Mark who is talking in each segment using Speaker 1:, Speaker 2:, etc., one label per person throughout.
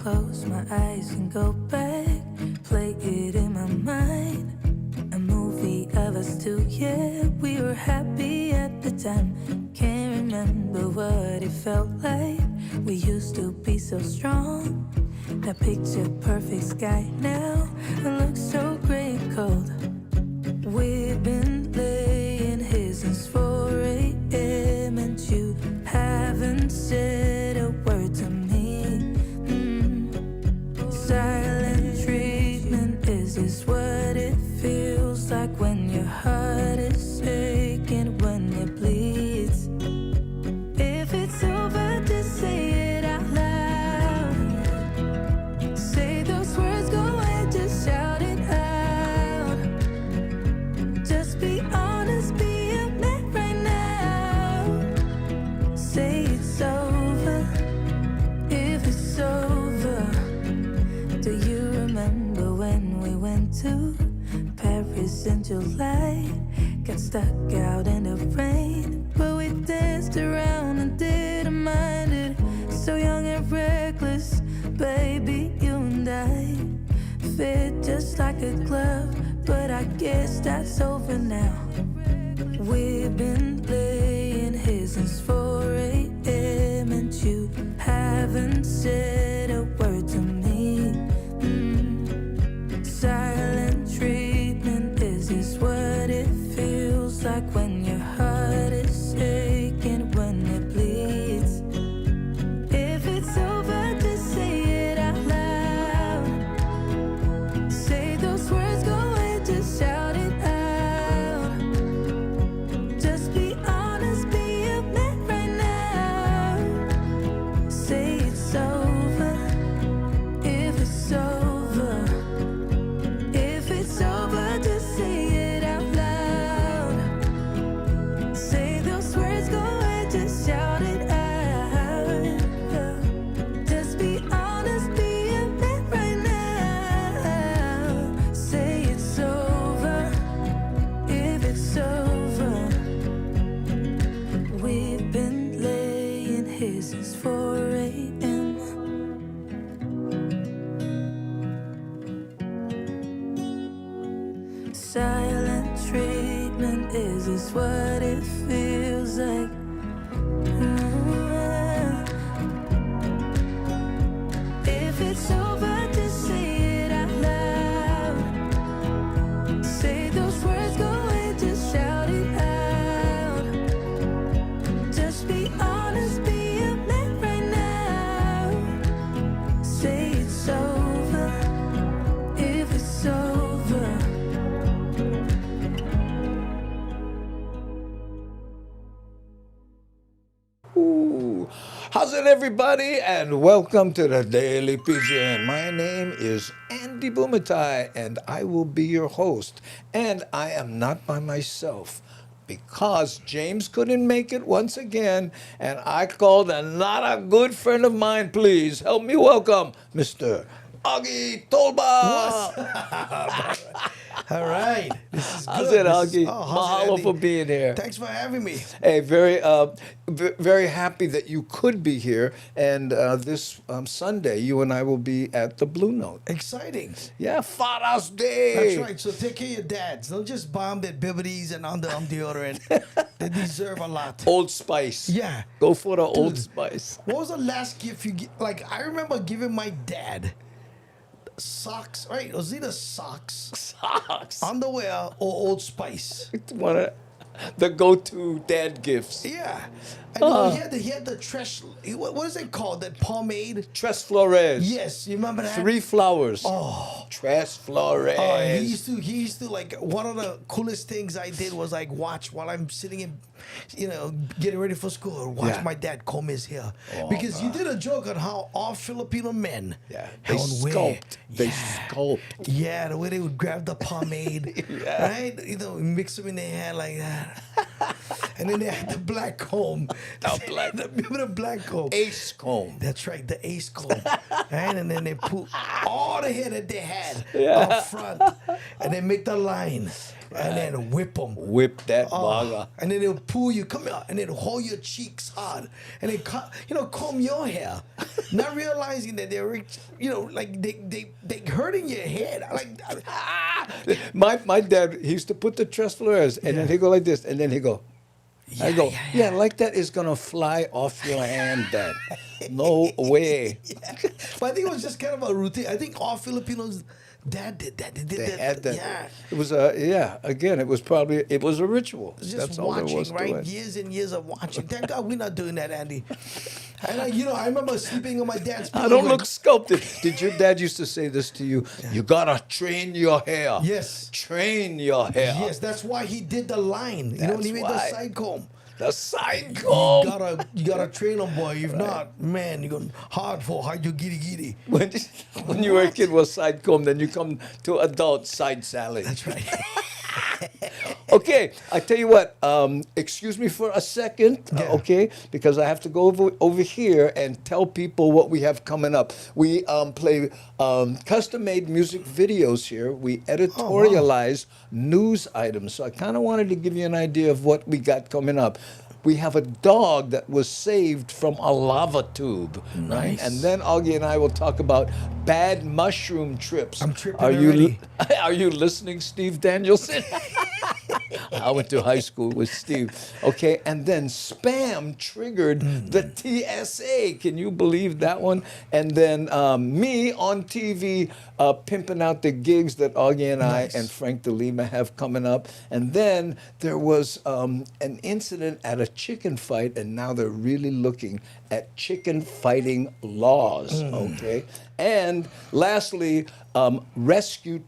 Speaker 1: close my eyes and go back, play it in my mind. A movie of us two, yeah, we were happy at the time. Can't remember what it felt like. We used to be so strong. That picture perfect sky now looks so gray and cold. We've been laying here since 4 a.m. and you haven't said a word to me. Silent treatment, is this what it feels like when your heart is aching, when it bleeds? If it's over, just say it out loud. Say those words, go ahead, just shout it out. Just be honest, be a man right now. Say it's over, if it's over. Do you remember when we went to Paris in July? Got stuck out in the rain, but we danced around and didn't mind it. So young and reckless, baby, you and I fit just like a glove, but I guess that's over now. We've been laying here since 4 a.m. and you haven't said a word to me. Silent treatment, is this what it feels like when your heart is aching, when it bleeds? If it's over, just say it out loud. Say those words, go ahead, just shout it out. Just be honest, be a man right now. Say it's over, if it's over. If it's over, just say it out loud. Say those words, go ahead, just shout it out. Just be honest, be a man right now. Say it's over, if it's over. We've been laying here since 4 a.m. Silent treatment, is this what it feels like? If it's over, just say it out loud. Say those words, go ahead, just shout it out. Just be honest, be a man right now. Say it's over, if it's over.
Speaker 2: Ooh. How's it, everybody? And welcome to the Daily Pidgin. My name is Andy Bumatai, and I will be your host. And I am not by myself because James couldn't make it once again, and I called another good friend of mine. Please help me welcome Mr. Augie Tolba.
Speaker 3: All right. This is good.
Speaker 2: How's it,
Speaker 3: This is-
Speaker 2: Augie?
Speaker 3: how's it,
Speaker 2: Mahalo
Speaker 3: Andy?
Speaker 2: for being here.
Speaker 3: Thanks for having me.
Speaker 2: Hey, very happy that you could be here. And this Sunday, you and I will be at the Blue Note.
Speaker 3: Exciting.
Speaker 2: Yeah, Father's Day.
Speaker 3: That's right. So take care of your dads. Don't just bomb their bibbities and under deodorant. They deserve a lot.
Speaker 2: Old Spice.
Speaker 3: Yeah.
Speaker 2: Go for the Old
Speaker 3: Dude.
Speaker 2: Spice.
Speaker 3: What was the last gift you like? I remember giving my dad socks. Right? It was either socks,
Speaker 2: Socks.
Speaker 3: underwear, or Old Spice.
Speaker 2: It's one of the go-to dad gifts.
Speaker 3: Yeah. And he had the Tresh. What is it called? That pomade.
Speaker 2: Tres Flores.
Speaker 3: Yes, you remember that?
Speaker 2: 3 flowers.
Speaker 3: Oh.
Speaker 2: Tres Flores.
Speaker 3: He used to like, one of the coolest things I did was like watch while I'm sitting in, getting ready for school, watch
Speaker 2: Yeah.
Speaker 3: my dad comb his hair.
Speaker 2: Oh,
Speaker 3: Because you did a joke on how all Filipino men,
Speaker 2: Yeah.
Speaker 3: how
Speaker 2: They
Speaker 3: and where-
Speaker 2: sculpt. They
Speaker 3: Yeah.
Speaker 2: sculpt.
Speaker 3: Yeah, the way they would grab the pomade,
Speaker 2: Yeah.
Speaker 3: right? Mix them in their hair like that. And then they had the black comb. Remember the black comb?
Speaker 2: Ace comb.
Speaker 3: That's right, the ace comb. Right? And then they put all the hair that they had
Speaker 2: Yeah.
Speaker 3: up front. and then make the line, and then whip them.
Speaker 2: Whip that baga.
Speaker 3: And then they'll pull you, come here, and then hold your cheeks hard, and then comb your hair, not realizing that they're, like they hurting your head.
Speaker 2: My dad, he used to put the Tressler's, and then he go like this, and then he go. I go, like that is gonna fly off your hand, Dad. No way.
Speaker 3: But I think it was just kind of a routine. I think all Filipinos, Dad did that. They
Speaker 2: had that.
Speaker 3: Yeah.
Speaker 2: It was again, it was a ritual.
Speaker 3: Just
Speaker 2: That's all
Speaker 3: watching,
Speaker 2: there was
Speaker 3: right?
Speaker 2: to it.
Speaker 3: Years and years of watching. Thank God we're not doing that, Andy. And I remember sleeping on my dad's pillow.
Speaker 2: I don't look sculpted. Did your dad used to say this to you? Yeah. You gotta train your hair.
Speaker 3: Yes.
Speaker 2: Train your hair.
Speaker 3: Yes, that's why he did the line. He made the side comb.
Speaker 2: The side comb.
Speaker 3: You gotta train them, boy. If not, man, you're going hard for how you giddy.
Speaker 2: When you were a kid was side comb, then you come to adult side salad.
Speaker 3: That's right.
Speaker 2: Okay, I tell you what. Excuse me for a second, okay? Because I have to go over here and tell people what we have coming up. We play custom-made music videos here. We editorialize news items. So I kind of wanted to give you an idea of what we got coming up. We have a dog that was saved from a lava tube.
Speaker 3: Nice.
Speaker 2: Right? And then Augie and I will talk about bad mushroom trips.
Speaker 3: I'm tripping already.
Speaker 2: Are you listening, Steve Danielson? I went to high school with Steve. Okay, and then spam triggered the TSA. Can you believe that one? And then me on TV pimping out the gigs that Augie and I and Frank DeLima have coming up. And then there was an incident at a chicken fight, and now they're really looking at chicken fighting laws. Okay, and lastly, rescue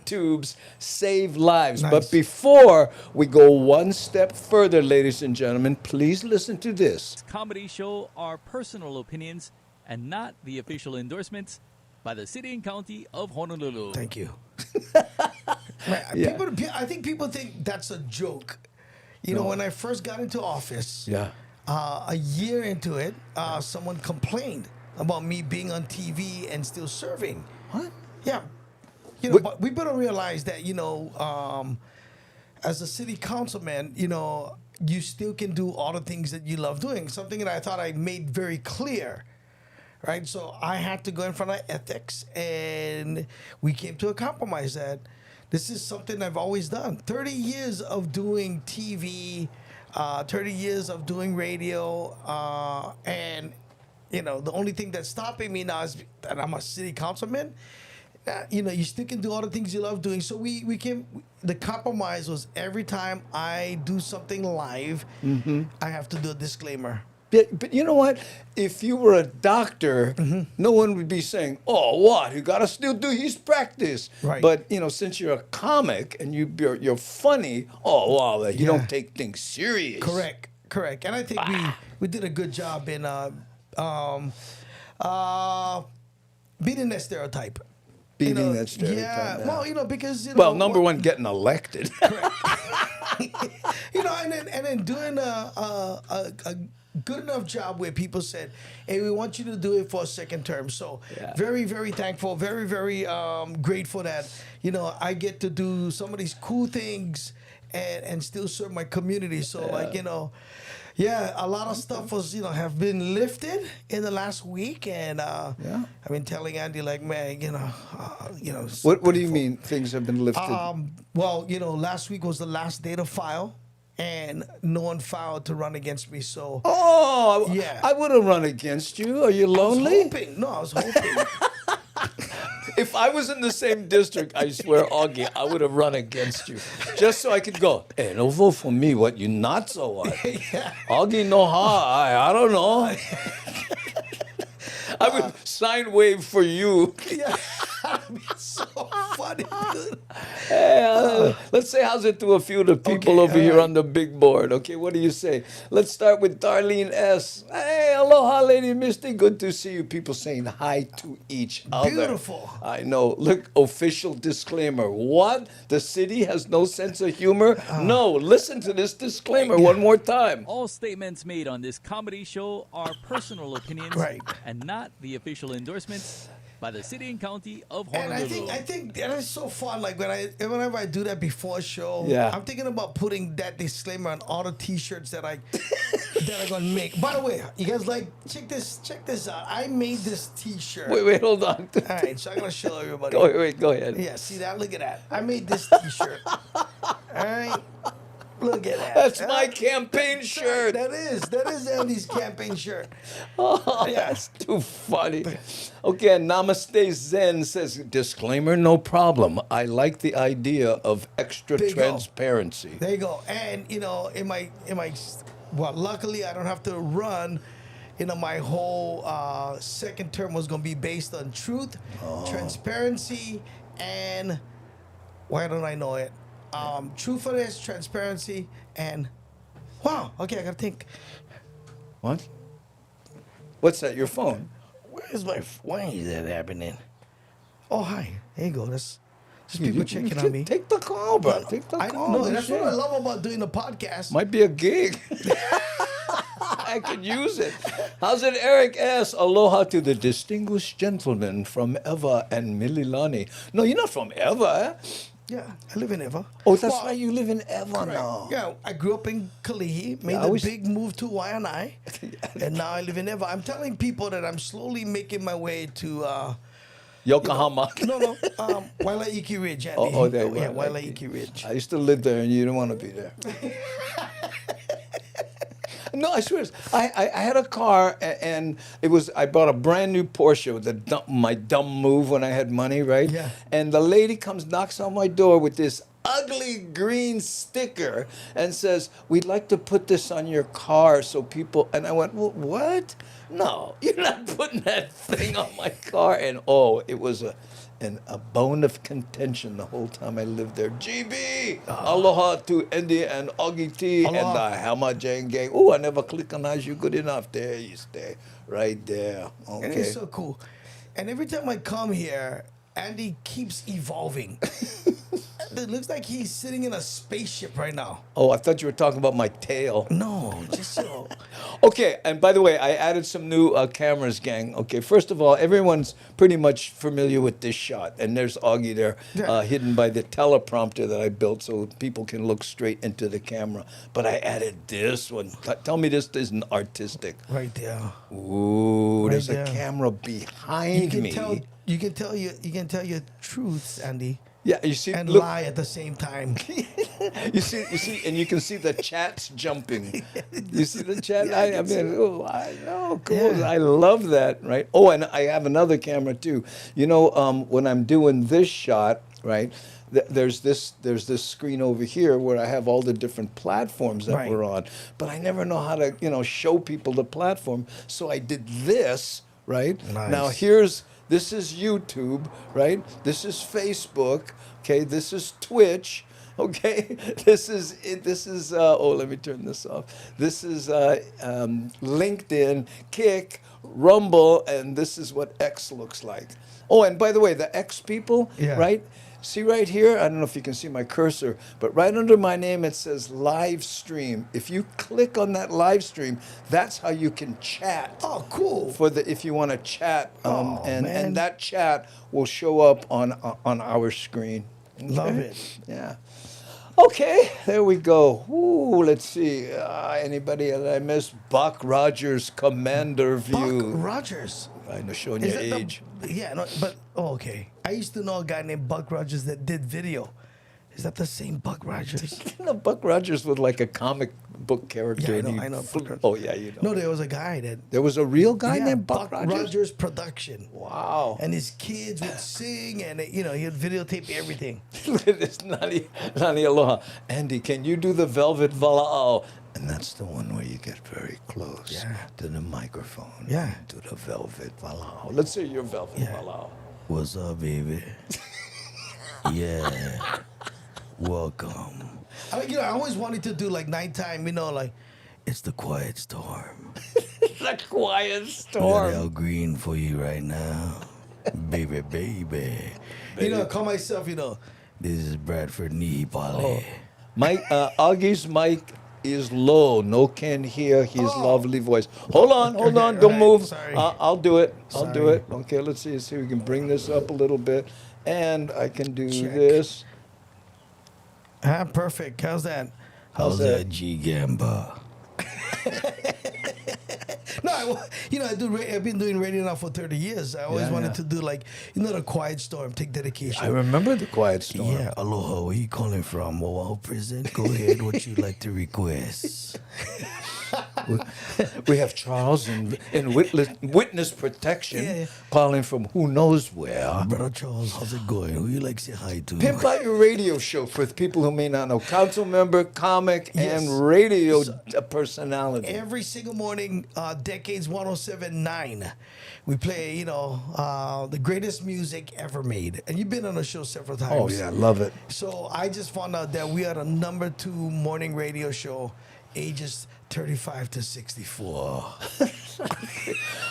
Speaker 2: tubes save lives.
Speaker 3: Nice.
Speaker 2: But before we go one step further, ladies and gentlemen, please listen to this.
Speaker 4: Comedy show are personal opinions and not the official endorsements by the city and county of Honolulu.
Speaker 3: Thank you. I think people think that's a joke. When I first got into office, a year into it, someone complained about me being on TV and still serving.
Speaker 2: What?
Speaker 3: Yeah. But we better realize that, as a city councilman, you still can do all the things that you love doing. Something that I thought I made very clear, right? So I had to go in front of ethics, and we came to a compromise that this is something I've always done. 30 years of doing TV, 30 years of doing radio, and, the only thing that's stopping me now is that I'm a city councilman. You still can do all the things you love doing. So we came. The compromise was every time I do something live, I have to do a disclaimer.
Speaker 2: But you know what? If you were a doctor, no one would be saying, "Oh, what? You gotta still do his practice."
Speaker 3: Right.
Speaker 2: But since you're a comic and you're funny, you don't take things serious.
Speaker 3: Correct. And I think we did a good job in beating that stereotype.
Speaker 2: Beating that stereotype.
Speaker 3: Yeah. Well, because
Speaker 2: number one, getting elected.
Speaker 3: And then doing a good enough job where people said, "Hey, we want you to do it for a second term." So very, very thankful, very, very grateful that I get to do some of these cool things and still serve my community. So a lot of stuff was have been lifted in the last week, and I've been telling Andy
Speaker 2: What do you mean things have been lifted?
Speaker 3: Last week was the last day to file, and no one filed to run against me. So
Speaker 2: I would have run against you. Are you lonely?
Speaker 3: I was hoping.
Speaker 2: If I was in the same district, I swear, Augie, I would have run against you. Just so I could go, hey, don't vote for me. What, you not so what? Augie, no I don't know. I would sign wave for you.
Speaker 3: Yeah, that'd be so funny, dude.
Speaker 2: Hey, let's say how's it to a few of the people over here on the big board. Okay, what do you say? Let's start with Darlene S. Hey, aloha, Lady Misty. Good to see you. People saying hi to each other.
Speaker 3: Beautiful.
Speaker 2: I know. Look, official disclaimer. What? The city has no sense of humor? No. Listen to this disclaimer one more time.
Speaker 4: All statements made on this comedy show are personal opinions and not the official endorsements by the City and County of
Speaker 3: And
Speaker 4: Honolulu.
Speaker 3: I think that is so fun. Like whenever I do that before a show,
Speaker 2: Yeah.
Speaker 3: I'm thinking about putting that disclaimer on all the T-shirts that I'm gonna make. By the way, you guys check this out. I made this T-shirt.
Speaker 2: Wait, hold on.
Speaker 3: All right, so I'm gonna show everybody.
Speaker 2: Go ahead.
Speaker 3: Yeah, see that? Look at that. I made this T-shirt. All right, look at that.
Speaker 2: That's my campaign shirt.
Speaker 3: That is Andy's campaign shirt.
Speaker 2: Oh,
Speaker 3: Yeah.
Speaker 2: that's too funny. Okay, Namaste Zen says, disclaimer, no problem. I like the idea of extra
Speaker 3: There you go.
Speaker 2: transparency.
Speaker 3: There you go. And well, luckily I don't have to run. My whole second term was gonna be based on truth, transparency, and why don't I know it? Truthfulness, transparency, and wow. Okay, I gotta think.
Speaker 2: What? What's that, your phone?
Speaker 3: Why is that happening? Oh, hi. There you go. That's just people checking on me.
Speaker 2: Take the call, bro. Take the call.
Speaker 3: No, that's what I
Speaker 2: Shit.
Speaker 3: love about doing the podcast.
Speaker 2: Might be a gig. I could use it. How's it, Eric S? Aloha to the distinguished gentlemen from Eva and Mililani. No, you're not from Eva, eh?
Speaker 3: Yeah, I live in Eva.
Speaker 2: Oh, that's right. You live in Eva now.
Speaker 3: Yeah, I grew up in Kalihi, made
Speaker 2: I
Speaker 3: a
Speaker 2: was-
Speaker 3: big move to Waianae, and now I live in Eva. I'm telling people that I'm slowly making my way to
Speaker 2: Yokohama.
Speaker 3: no, Wailaiki Ridge, Andy.
Speaker 2: Oh, there you
Speaker 3: Yeah,
Speaker 2: go.
Speaker 3: Wailaiki Ridge.
Speaker 2: I used to live there, and you didn't want to be there. No, I swear. I had a car, and it was. I bought a brand new Porsche with my dumb move when I had money, right?
Speaker 3: Yeah.
Speaker 2: And the lady knocks on my door with this ugly green sticker and says, "We'd like to put this on your car so people." And I went, well, "What? No, you're not putting that thing on my car." And it was a bone of contention the whole time I lived there. GB, aloha to Andy and Augie T and
Speaker 3: Aloha.
Speaker 2: the Hamajang gang. Oh, I never recognize you good enough. There you stay, right there.
Speaker 3: And
Speaker 2: Okay.
Speaker 3: it's so cool. And every time I come here, Andy keeps evolving. It looks like he's sitting in a spaceship right now.
Speaker 2: Oh, I thought you were talking about my tail.
Speaker 3: No, just so.
Speaker 2: Okay, and by the way, I added some new cameras, gang. Okay, first of all, everyone's pretty much familiar with this shot, and there's Augie there,
Speaker 3: Yeah.
Speaker 2: hidden by the teleprompter that I built so people can look straight into the camera. But I added this one. Tell me this isn't artistic.
Speaker 3: Right there.
Speaker 2: Ooh, there's
Speaker 3: there.
Speaker 2: a camera behind me.
Speaker 3: You can tell your truths, Andy,
Speaker 2: Yeah, you see,
Speaker 3: and
Speaker 2: look,
Speaker 3: lie at the same time.
Speaker 2: you see, and you can see the chats jumping. You see the chat?
Speaker 3: Yeah, I
Speaker 2: I
Speaker 3: can see
Speaker 2: mean,
Speaker 3: it.
Speaker 2: I know, cool.
Speaker 3: Yeah.
Speaker 2: I love that, right? Oh, and I have another camera too. You know, when I'm doing this shot, right? There's this screen over here where I have all the different platforms that
Speaker 3: Right.
Speaker 2: we're on, but I never know how to, show people the platform. So I did this, right?
Speaker 3: Nice.
Speaker 2: Now this is YouTube, right? This is Facebook, okay? This is Twitch, okay? This is let me turn this off. This is LinkedIn, Kick, Rumble, and this is what X looks like. Oh, and by the way, the X people,
Speaker 3: Yeah.
Speaker 2: right? See right here, I don't know if you can see my cursor, but right under my name it says live stream. If you click on that live stream, that's how you can chat.
Speaker 3: Oh, cool.
Speaker 2: If you want to chat,
Speaker 3: Oh,
Speaker 2: and
Speaker 3: man.
Speaker 2: that chat will show up on our screen.
Speaker 3: Love
Speaker 2: Okay?
Speaker 3: it.
Speaker 2: Yeah. Okay, there we go. Ooh, let's see. Anybody that I missed? Buck Rogers, Commander
Speaker 3: Buck
Speaker 2: View.
Speaker 3: Rogers.
Speaker 2: I know, showing your
Speaker 3: that
Speaker 2: age.
Speaker 3: Okay. I used to know a guy named Buck Rogers that did video. Is that the same Buck Rogers?
Speaker 2: Buck Rogers was like a comic book character.
Speaker 3: Yeah, I
Speaker 2: and
Speaker 3: know,
Speaker 2: he
Speaker 3: I know
Speaker 2: flew-
Speaker 3: Buck Rogers.
Speaker 2: Oh, yeah, you know.
Speaker 3: No, there was a guy that.
Speaker 2: There was a real guy
Speaker 3: Yeah,
Speaker 2: named Buck Rogers?
Speaker 3: Production.
Speaker 2: Wow.
Speaker 3: And his kids would sing, and he would videotape everything.
Speaker 2: Look at this, Nani Aloha. Andy, can you do the Velvet Vala'au? And that's the one where you get very close
Speaker 3: Yeah.
Speaker 2: to the microphone.
Speaker 3: Yeah.
Speaker 2: To the Velvet Vala'au. Let's hear your Velvet
Speaker 3: Yeah.
Speaker 2: Vala'au.
Speaker 3: What's up, baby? Yeah. Welcome. I always wanted to do like nighttime, like it's the quiet storm.
Speaker 2: The quiet
Speaker 3: Got
Speaker 2: storm.
Speaker 3: Al Green for you right now. baby. Call myself, this is Bradford Knee Polly.
Speaker 2: Augie's mic is low. No can hear his lovely voice. Hold on. Don't
Speaker 3: right,
Speaker 2: move.
Speaker 3: sorry.
Speaker 2: I'll do it. I'll do
Speaker 3: Sorry.
Speaker 2: it. Okay, let's see if we can bring this up a little bit. And I can do
Speaker 3: Check.
Speaker 2: this.
Speaker 3: Perfect. How's that?
Speaker 2: How's that?
Speaker 3: G Gamba? No, I've been doing radio now for 30 years. I always wanted to do the Quiet Storm, take dedication.
Speaker 2: I remember the Quiet Storm.
Speaker 3: Yeah, aloha. Where you calling from? Oahu prison. Go ahead. What you like to request?
Speaker 2: We have Charles in witness protection
Speaker 3: Yeah.
Speaker 2: calling from who knows where.
Speaker 3: Brother Charles, how's it going? Who you like to say hi to?
Speaker 2: Pimp out your radio show for the people who may not know. Council member, comic,
Speaker 3: Yes.
Speaker 2: and radio personality.
Speaker 3: Every single morning, Decades 107.9, we play, the greatest music ever made. And you've been on the show several times.
Speaker 2: Oh, yeah, love it.
Speaker 3: So I just found out that we are the number 2 morning radio show, ages 35 to 64.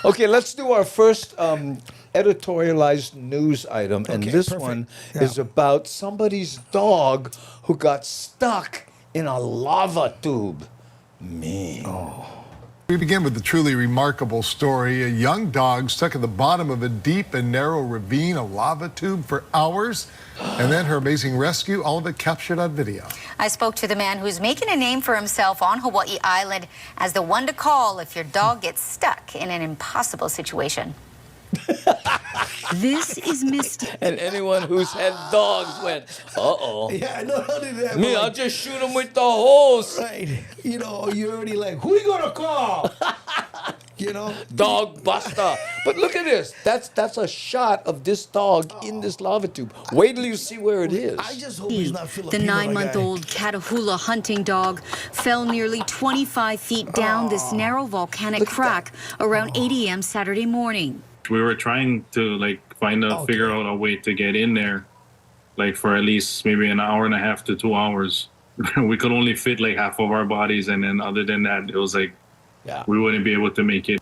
Speaker 2: Okay, let's do our first editorialized news item. And
Speaker 3: Okay,
Speaker 2: this
Speaker 3: perfect.
Speaker 2: one
Speaker 3: Yeah.
Speaker 2: is about somebody's dog who got stuck in a lava tube. Me.
Speaker 5: We begin with a truly remarkable story. A young dog stuck at the bottom of a deep and narrow ravine, a lava tube, for hours, and then her amazing rescue, all of it captured on video.
Speaker 6: I spoke to the man who's making a name for himself on Hawaii Island as the one to call if your dog gets stuck in an impossible situation.
Speaker 7: This is Misty.
Speaker 2: And anyone who's had dogs went, uh-oh.
Speaker 3: Yeah, not only that,
Speaker 2: Me,
Speaker 3: but
Speaker 2: I'll just shoot him with the hose.
Speaker 3: right. You're already like, who you gonna call?
Speaker 2: Dog buster. But look at this. That's a shot of this dog in this lava tube. Wait till you see where it is.
Speaker 3: I just hope he's not
Speaker 7: The
Speaker 3: Filipino.
Speaker 7: 9-month-old Catahoula hunting dog fell nearly 25 feet down this narrow volcanic
Speaker 2: Look at
Speaker 7: crack around 8 a.m. Saturday morning.
Speaker 8: We were trying to figure out a way to get in there, for at least maybe an hour and a half to 2 hours. We could only fit half of our bodies, and then other than that, it was we wouldn't be able to make it.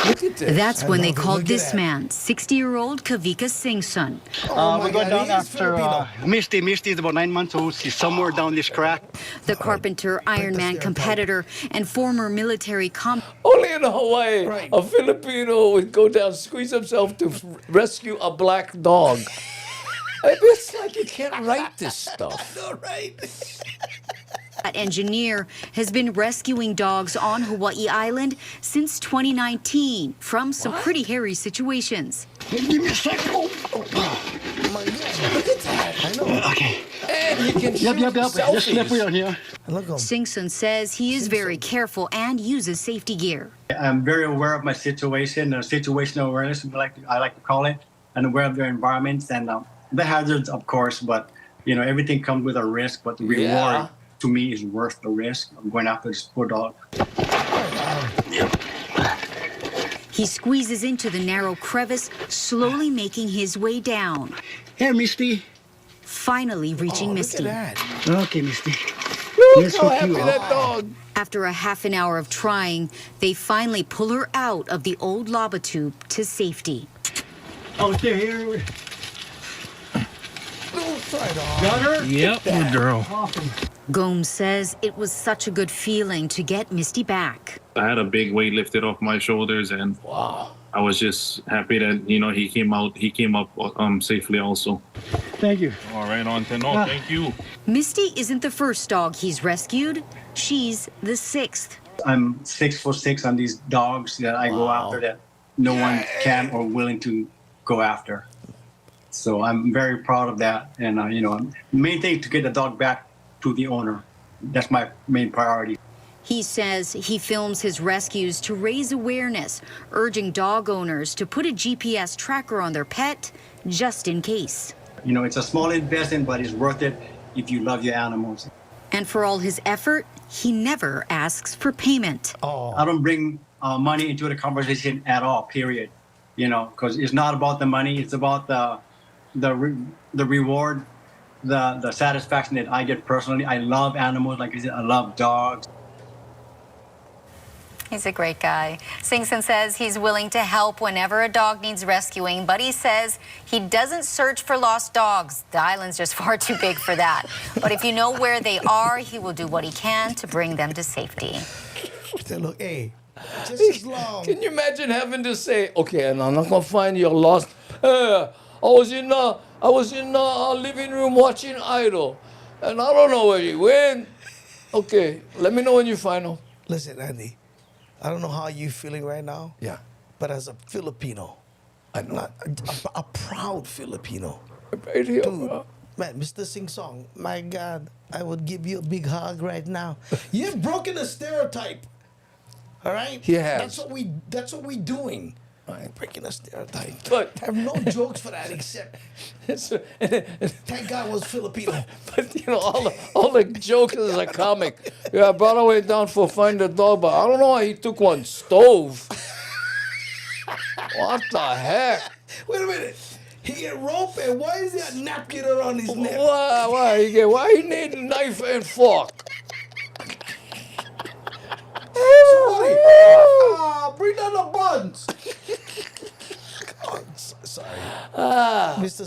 Speaker 2: Look at this.
Speaker 7: That's when they
Speaker 3: love it.
Speaker 7: called
Speaker 3: Look at
Speaker 7: this
Speaker 3: that.
Speaker 7: man, 60-year-old Kavika Singson.
Speaker 3: Oh
Speaker 9: We're going down after Misty. Misty is about 9 months old. She's somewhere down this crack.
Speaker 7: The carpenter, Ironman competitor, and former military
Speaker 2: Only in Hawaii,
Speaker 3: Right.
Speaker 2: a Filipino would go down, squeeze himself to rescue a black dog. It's like you can't write this stuff.
Speaker 3: All right.
Speaker 7: engineer has been rescuing dogs on Hawaii Island since 2019 from some pretty hairy situations.
Speaker 9: Give me a second.
Speaker 3: Oh my God. Look at that. I know.
Speaker 9: Okay.
Speaker 2: And you can shoot
Speaker 9: Yep. Just slippery
Speaker 2: selfies.
Speaker 9: on here.
Speaker 3: Look at him.
Speaker 7: Singson says he is very careful and uses safety gear.
Speaker 10: I'm very aware of my situation, situational awareness, I like to call it, and aware of their environments and the hazards, of course. But everything comes with a risk. But the reward to me is worth the risk of going after this poor dog.
Speaker 7: He squeezes into the narrow crevice, slowly making his way down.
Speaker 9: Here, Misty.
Speaker 7: Finally reaching Misty.
Speaker 3: Look at that.
Speaker 9: Okay, Misty.
Speaker 2: Look
Speaker 9: Yes,
Speaker 2: how
Speaker 9: so
Speaker 2: happy
Speaker 9: cute.
Speaker 2: that dog.
Speaker 7: After a half an hour of trying, they finally pull her out of the old lava tube to safety.
Speaker 9: Out there, here.
Speaker 3: Got
Speaker 9: her?
Speaker 8: Yep, good girl.
Speaker 9: Awesome.
Speaker 7: Gomes says it was such a good feeling to get Misty back.
Speaker 8: I had a big weight lifted off my shoulders, and I was just happy that he came up safely also.
Speaker 9: Thank you.
Speaker 8: All right, on to thank you.
Speaker 7: Misty isn't the first dog he's rescued. She's the 6th.
Speaker 10: I'm 6'6" on these dogs that I go after that no one can or willing to go after. So I'm very proud of that. And, the main thing to get the dog back to the owner. That's my main priority.
Speaker 7: He says he films his rescues to raise awareness, urging dog owners to put a GPS tracker on their pet just in case.
Speaker 10: It's a small investment, but it's worth it if you love your animals.
Speaker 7: And for all his effort, he never asks for payment.
Speaker 10: I don't bring money into the conversation at all, period. Because it's not about the money. It's about the reward, the satisfaction that I get personally. I love animals. Like I said, I love dogs.
Speaker 6: He's a great guy. Singson says he's willing to help whenever a dog needs rescuing, but he says he doesn't search for lost dogs. The island's just far too big for that. But if you know where they are, he will do what he can to bring them to safety.
Speaker 3: Say, look, hey, just as long.
Speaker 2: Can you imagine having to say, okay, and I'm not gonna find your lost. I was in living room watching Idol, and I don't know where you went. Okay, let me know when you find them.
Speaker 3: Listen, Andy, I don't know how you're feeling right now.
Speaker 2: Yeah,
Speaker 3: but as a Filipino,
Speaker 2: I know.
Speaker 3: a proud Filipino.
Speaker 2: Right here,
Speaker 3: Dude,
Speaker 2: bro.
Speaker 3: man, Mr. Sing Song, my God, I would give you a big hug right now. You've broken a stereotype. All right?
Speaker 2: He has.
Speaker 3: That's what we doing.
Speaker 2: Right.
Speaker 3: Breaking a stereotype.
Speaker 2: But
Speaker 3: I have no jokes for that except thank God I was Filipino.
Speaker 2: But you know, all the jokes as a comic. Yeah, I brought away down for find the dog, but I don't know why he took one stove. What the heck?
Speaker 3: Wait a minute. He get rope and why is there a napkin around his neck?
Speaker 2: Why he need a knife and fork?
Speaker 3: Somebody, bring down the buns. Sorry. Mr.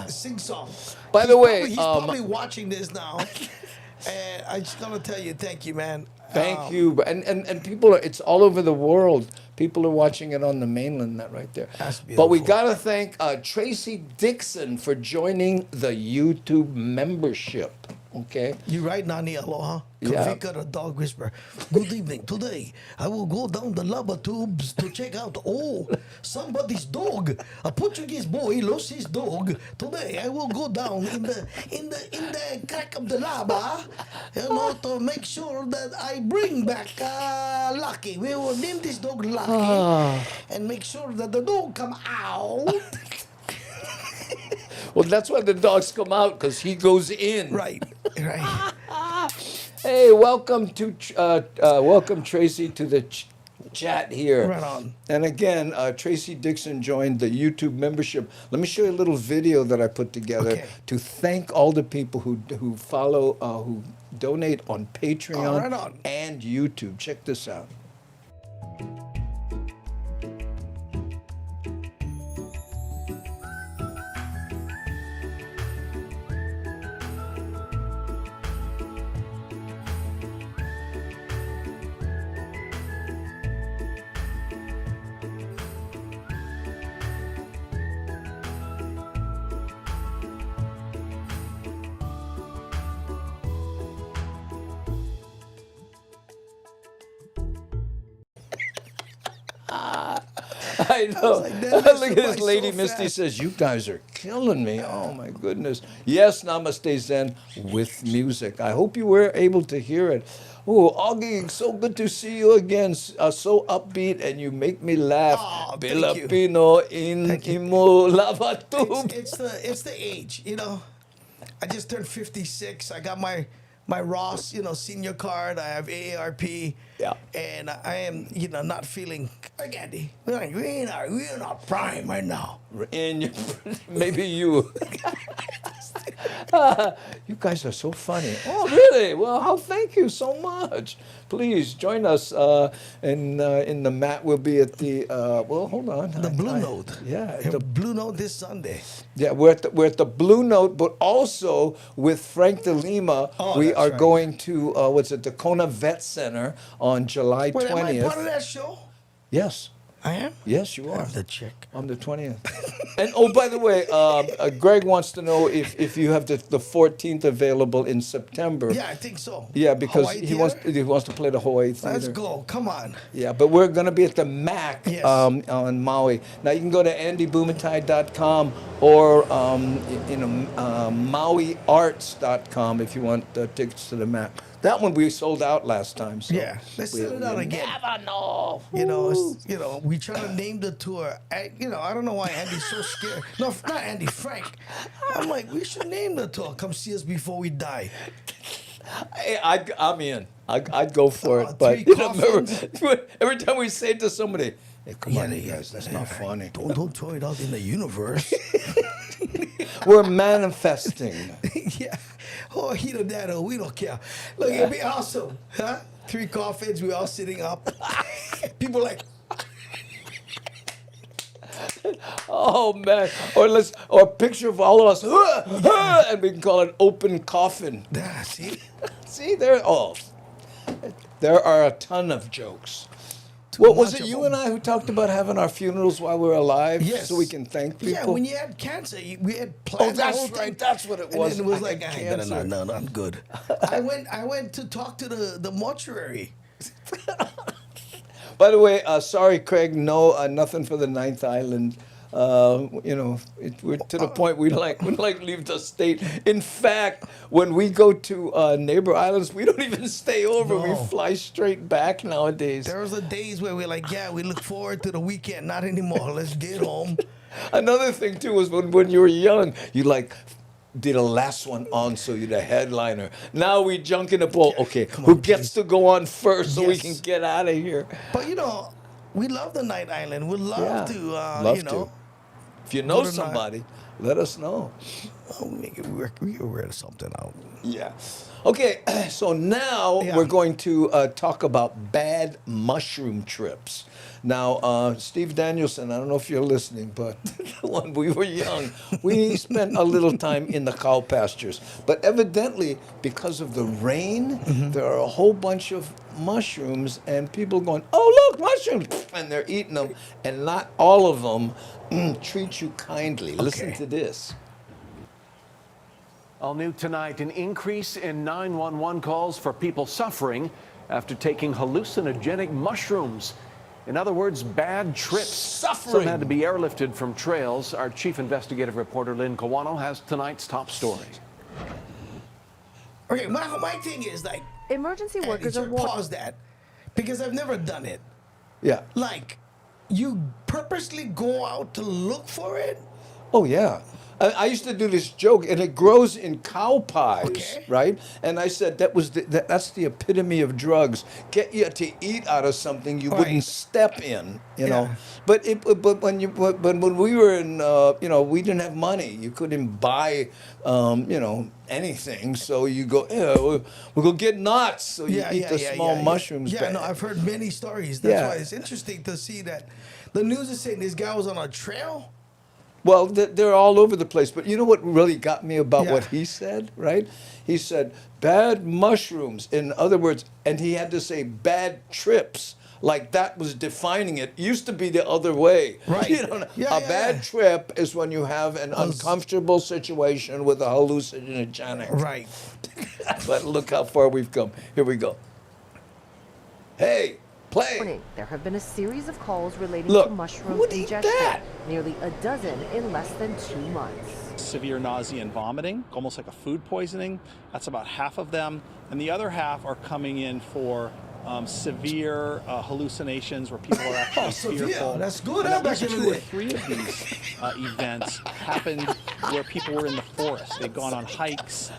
Speaker 3: Sing Song.
Speaker 2: By the way,
Speaker 3: he's probably watching this now. And I just gonna tell you, thank you, man.
Speaker 2: Thank you. And people it's all over the world. People are watching it on the mainland, that right there.
Speaker 3: That's
Speaker 2: But we
Speaker 3: beautiful.
Speaker 2: gotta thank Tracy Dixon for joining the YouTube membership. Okay.
Speaker 3: You right, Nani Aloha?
Speaker 2: Yeah.
Speaker 3: Kavika the dog whisperer. Good evening. Today, I will go down the lava tubes to check out, somebody's dog. A Portuguese boy lost his dog. Today, I will go down in the crack of the lava, to make sure that I bring back Lucky. We will name this dog Lucky and make sure that the dog come out.
Speaker 2: Well, that's why the dogs come out, because he goes in.
Speaker 3: Right.
Speaker 2: Hey, welcome Tracy to the chat here.
Speaker 3: Right on.
Speaker 2: And again, Tracy Dixon joined the YouTube membership. Let me show you a little video that I put together to thank all the people who follow, who donate on Patreon
Speaker 3: right on.
Speaker 2: and YouTube. Check this out. I know.
Speaker 3: like,
Speaker 2: Look
Speaker 3: that
Speaker 2: at this
Speaker 3: so
Speaker 2: lady,
Speaker 3: fast.
Speaker 2: Misty says, you guys are killing me. Oh, my goodness. Yes, Namaste Zen with music. I hope you were able to hear it. Oh, Augie, so good to see you again. So upbeat, and you make me laugh.
Speaker 3: Oh, thank you.
Speaker 2: Filipino in imo lava tube.
Speaker 3: It's the age, I just turned 56. I got my Ross, senior card. I have AARP.
Speaker 2: Yeah.
Speaker 3: And I am, not feeling like Andy. We're not prime right now.
Speaker 2: And maybe you. You guys are so funny. Oh, really? Well, thank you so much. Please join us in the mat. We'll be at the, hold on.
Speaker 3: The Blue Note.
Speaker 2: Yeah.
Speaker 3: The Blue Note this Sunday.
Speaker 2: Yeah, we're at the Blue Note, but also with Frank De Lima, we
Speaker 3: that's
Speaker 2: are
Speaker 3: right.
Speaker 2: going to, the Kona Vet Center on July 20th.
Speaker 3: Wait, am I part of that show?
Speaker 2: Yes.
Speaker 3: I am?
Speaker 2: Yes, you are.
Speaker 3: I'm the chick.
Speaker 2: On the 20th. And oh, by the way, Greg wants to know if you have the 14th available in September.
Speaker 3: Yeah, I think so.
Speaker 2: Yeah, because
Speaker 3: Hawaii
Speaker 2: he
Speaker 3: Theater?
Speaker 2: wants to play the Hawaii Theater.
Speaker 3: Let's go. Come on.
Speaker 2: Yeah, but we're going to be at the MAC
Speaker 3: Yes.
Speaker 2: on Maui. Now you can go to andybumatai.com or mauiarts.com if you want tickets to the MAC. That one we sold out last time. So
Speaker 3: Yeah, let's sell it out again.
Speaker 2: Never know.
Speaker 3: We try to name the tour. I don't know why Andy's so scared. No, not Andy, Frank. I'm like, we should name the tour. Come see us before we die.
Speaker 2: I'm in. I'd go for it. But
Speaker 3: Three
Speaker 2: remember,
Speaker 3: coffins.
Speaker 2: every time we say it to somebody, hey, come on, you guys, that's not funny.
Speaker 3: Don't throw it out in the universe.
Speaker 2: We're manifesting.
Speaker 3: Yeah. Mojito Dado, we don't care. Look, it'd be awesome, huh? 3 coffins, we all sitting up. People like,
Speaker 2: Oh man! Or a picture of all of us, and we can call it open coffin.
Speaker 3: see?
Speaker 2: See there are a ton of jokes. What was
Speaker 3: much
Speaker 2: it?
Speaker 3: of
Speaker 2: You
Speaker 3: them.
Speaker 2: and I who talked about having our funerals while we're alive,
Speaker 3: Yes.
Speaker 2: so we can thank people.
Speaker 3: Yeah, when you had cancer, we had planned the
Speaker 2: that's
Speaker 3: whole thing.
Speaker 2: right, that's what it
Speaker 3: And
Speaker 2: was.
Speaker 3: then it was
Speaker 2: I
Speaker 3: like,
Speaker 2: had cancer.
Speaker 3: no, I'm good. I went to talk to the mortuary.
Speaker 2: By the way, sorry, Craig. No, nothing for the 9th Island. We're to the point we leave the state. In fact, when we go to neighbor islands, we don't even stay over.
Speaker 3: No.
Speaker 2: We fly straight back nowadays.
Speaker 3: There was the days where we're like, yeah, we look forward to the weekend. Not anymore. Let's get home.
Speaker 2: Another thing too was when you were young, you did a last one on, so you're the headliner. Now we junk in the pool. Okay, who gets to go on first so we
Speaker 3: Yes.
Speaker 2: can get out of here?
Speaker 3: But we love the night island. We love to,
Speaker 2: Love to. If you know
Speaker 3: go to
Speaker 2: somebody, let us know.
Speaker 3: we can wear something out.
Speaker 2: Yeah. Okay, so now
Speaker 3: Yeah.
Speaker 2: we're going to talk about bad mushroom trips. Now, Steve Danielson, I don't know if you're listening, but when we were young, we spent a little time in the cow pastures. But evidently, because of the rain, there are a whole bunch of mushrooms, and people going, oh, look, mushrooms! And they're eating them, and not all of them treat you kindly. Listen
Speaker 3: Okay.
Speaker 2: to this.
Speaker 11: All new tonight, an increase in 911 calls for people suffering after taking hallucinogenic mushrooms. In other words, bad trips.
Speaker 2: Suffering.
Speaker 11: Some had to be airlifted from trails. Our chief investigative reporter, Lynn Kawano, has tonight's top story.
Speaker 3: Okay, my thing is like,
Speaker 12: Emergency workers are warned.
Speaker 3: pause that, because I've never done it.
Speaker 2: Yeah.
Speaker 3: Like, you purposely go out to look for it?
Speaker 2: Oh, yeah. I used to do this joke, and it grows in cow pies,
Speaker 3: Okay.
Speaker 2: right? And I said that's the epitome of drugs. Get you to eat out of something you
Speaker 3: Right.
Speaker 2: wouldn't step in, you know.
Speaker 3: Yeah.
Speaker 2: But when we were in, we didn't have money. You couldn't buy, anything. So you go, we'll go get nuts. So you eat the small mushrooms.
Speaker 3: Yeah, no, I've heard many stories. That's
Speaker 2: Yeah.
Speaker 3: why it's interesting to see that the news is saying this guy was on a trail.
Speaker 2: Well, they're all over the place. But you know what really got me about
Speaker 3: Yeah.
Speaker 2: what he said, right? He said, bad mushrooms. In other words, and he had to say bad trips. Like that was defining it. Used to be the other way.
Speaker 3: Right.
Speaker 2: A bad trip is when you have an uncomfortable situation with a hallucinogenic.
Speaker 3: Right.
Speaker 2: But look how far we've come. Here we go. Hey, play.
Speaker 12: There have been a series of calls relating
Speaker 2: Look,
Speaker 12: to mushroom
Speaker 2: who would eat
Speaker 12: ingestion.
Speaker 2: that?
Speaker 12: Nearly a dozen in less than 2 months.
Speaker 13: Severe nausea and vomiting, almost like a food poisoning. That's about half of them. And the other half are coming in for severe hallucinations where people are actually
Speaker 3: severe.
Speaker 13: fearful.
Speaker 3: That's good.
Speaker 13: And
Speaker 3: Huh,
Speaker 13: at
Speaker 3: back
Speaker 13: least
Speaker 3: in
Speaker 13: 2
Speaker 3: the
Speaker 13: or
Speaker 3: day.
Speaker 13: 3 of these events happened where people were in the forest. They'd gone on hikes,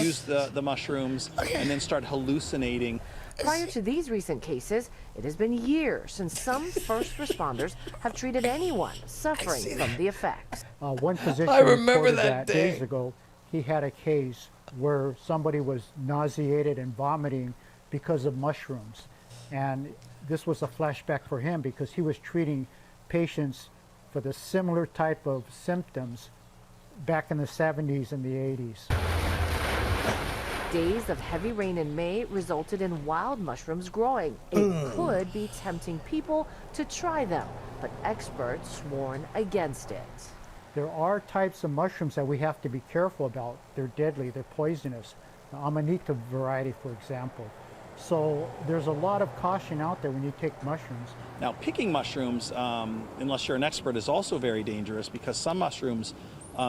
Speaker 13: used the mushrooms, and then started hallucinating.
Speaker 12: Prior to these recent cases, it has been years since some first responders have treated anyone suffering from the effects.
Speaker 14: One physician
Speaker 2: I remember
Speaker 14: reported
Speaker 2: that
Speaker 14: that
Speaker 2: day.
Speaker 14: days ago. He had a case where somebody was nauseated and vomiting because of mushrooms. And this was a flashback for him because he was treating patients for the similar type of symptoms back in the 70s and the 80s.
Speaker 12: Days of heavy rain in May resulted in wild mushrooms growing. It could be tempting people to try them, but experts warn against it.
Speaker 14: There are types of mushrooms that we have to be careful about. They're deadly, they're poisonous. The Amanita variety, for example. So there's a lot of caution out there when you take mushrooms.
Speaker 13: Now, picking mushrooms, unless you're an expert, is also very dangerous because some mushrooms